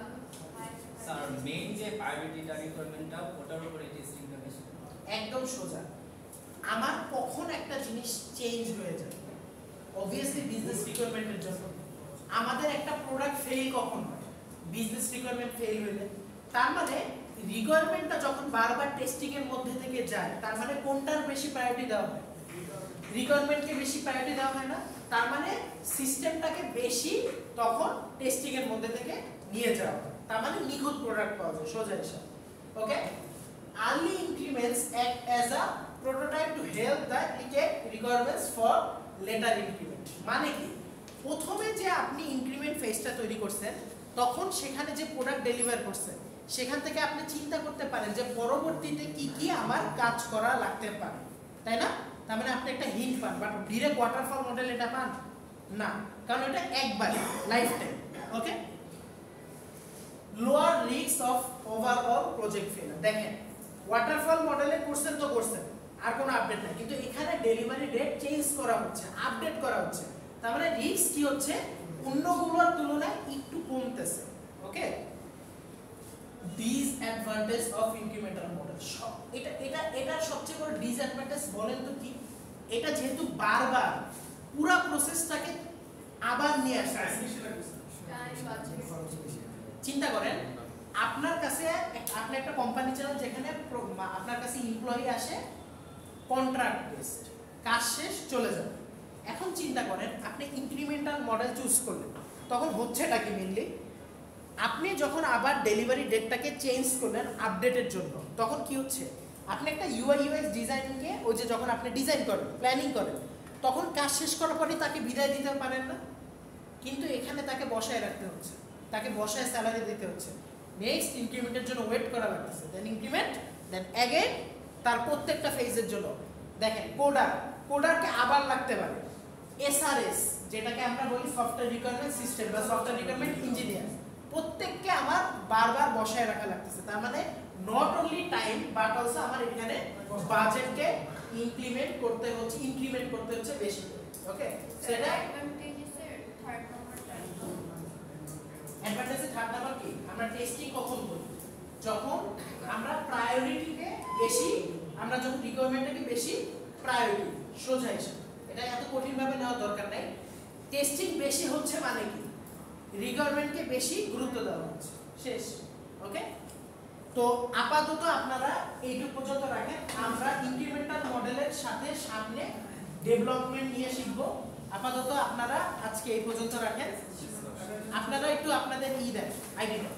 স্যার মেইন যে প্রায়োরিটিটা রিকোয়ারমেন্টটা ওটার উপরে টেস্টিংটা বেশি একদম সোজা আমার কখন একটা জিনিস চেঞ্জ হয়ে যায় obviously বিজনেস রিকোয়ারমেন্টের জন্য আমাদের একটা প্রোডাক্ট ফেল কখন হয় বিজনেস রিকোয়ারমেন্ট ফেল হলে তার মানে রিকোয়ারমেন্টটা যখন বারবার টেস্টিং এর মধ্যে থেকে যায় তার মানে কোনটার বেশি প্রায়োরিটি দেওয়া হয় রিকোয়ারমেন্টকে বেশি প্রায়োরিটি দেওয়া হয় না তার মানে সিস্টেমটাকে বেশি তখন টেস্টিং এর মধ্যে থেকে নিয়ে যাওয়া হয় তার মানে নিখুঁত প্রোডাক্ট পাওয়া যায় সোজা হিসাব ওকে early increments act as a prototype to help the requirements for later increment মানে কি প্রথমে যে আপনি ইনক্রিমেন্ট ফেজটা তৈরি করছেন তখন সেখানে যে প্রোডাক্ট ডেলিভার করছেন সেখান থেকে আপনি চিন্তা করতে পারেন যে পরবর্তীতে কি কি আমার কাজ করা লাগতে পারে তাই না তার মানে আপনি একটা হিন্ট পান বাট ডিরেক্ট ওয়াটারফল মডেল এটা পান না কারণ এটা একবার life time okay lower risk of overall project ফেলার দেখেন ওয়াটারফল মডেলে করছেন তো করছেন আর কোনো আপডেট নাই কিন্তু এখানে ডেলিভারি ডেট চেঞ্জ করা হচ্ছে আপডেট করা হচ্ছে তার মানে রিস্ক কি হচ্ছে অন্যগুলোর তুলনায় একটু কমতেছে ওকে ডিসঅ্যাডভান্টেজ অফ ইনক্রিমেন্টাল মডেল এটা সবচেয়ে বড় ডিসঅ্যাডভান্টেজ বলেন তো কি, এটা যেহেতু বারবার পুরো প্রসেসটাকে আবার নিয়ে আসছে। খরচ বেশি। চিন্তা করেন আপনার কাছে আপনি একটা কোম্পানি চালান যেখানে আপনার কাছে এমপ্লয়ি আসে কন্ট্রাক্ট বেসড, কাজ শেষ চলে যাবে। এখন চিন্তা করেন আপনি ইনক্রিমেন্টাল মডেল চুজ করলেন, তখন হচ্ছেটা কি মেইনলি আপনি যখন আবার ডেলিভারি ডেটটাকে চেঞ্জ করলেন আপডেটের জন্য, তখন কি হচ্ছে আপনি একটা ইউআই ইউএক্স ডিজাইনকে ওই যে যখন আপনি ডিজাইন করেন প্ল্যানিং করেন তখন কাজ শেষ করার পরে তাকে বিদায় দিতে পারেন না, কিন্তু এখানে তাকে বসায় রাখতে হচ্ছে, তাকে বসায় স্যালারি দিতে হচ্ছে, নেক্সট ইনক্রিমেন্টের জন্য ওয়েট করা লাগতেছে, দেন ইনক্রিমেন্ট, দেন অ্যাগেন তার প্রত্যেকটা ফেজের জন্য। দেখেন কোডারকে আবার লাগতে পারে, এসআরএস যেটাকে আমরা বলি সফটওয়্যার রিকোয়ারমেন্ট সিস্টেম বা সফটওয়্যার রিকোয়ারমেন্ট ইঞ্জিনিয়ার, প্রত্যেককে আমার বারবার বসায় রাখা লাগতেছে। তার মানে not only time but also আমার এখানে বাজেটকে ইনক্রিমেন্ট করতে হচ্ছে বেশি করে। ওকে, সেটা অ্যাডভান্টেজে থার্ড নাম্বার কি, আমরা টেস্টিং কখন করি, যখন আমরা প্রায়োরিটিকে বেশি, আমরা যখন রিকোয়ারমেন্টটাকে বেশি প্রায়োরিটি সোজা হিসাব, এটা এত কঠিন ভাবে নেওয়ার দরকার নাই। টেস্টিং বেশি হচ্ছে মানে কি, রিকোয়ারমেন্টকে বেশি গুরুত্ব দেওয়া হচ্ছে, শেষ। ওকে, তো আপাতত আপনারা এইটুকু পর্যন্ত রাখেন, আমরা ইনক্রিমেন্টাল মডেলের সাথে সামনে ডেভেলপমেন্ট নিয়ে শিখবো। আপাতত আপনারা আজকে এই পর্যন্ত রাখেন, আপনারা একটু আপনাদের দেন আইডি দেন।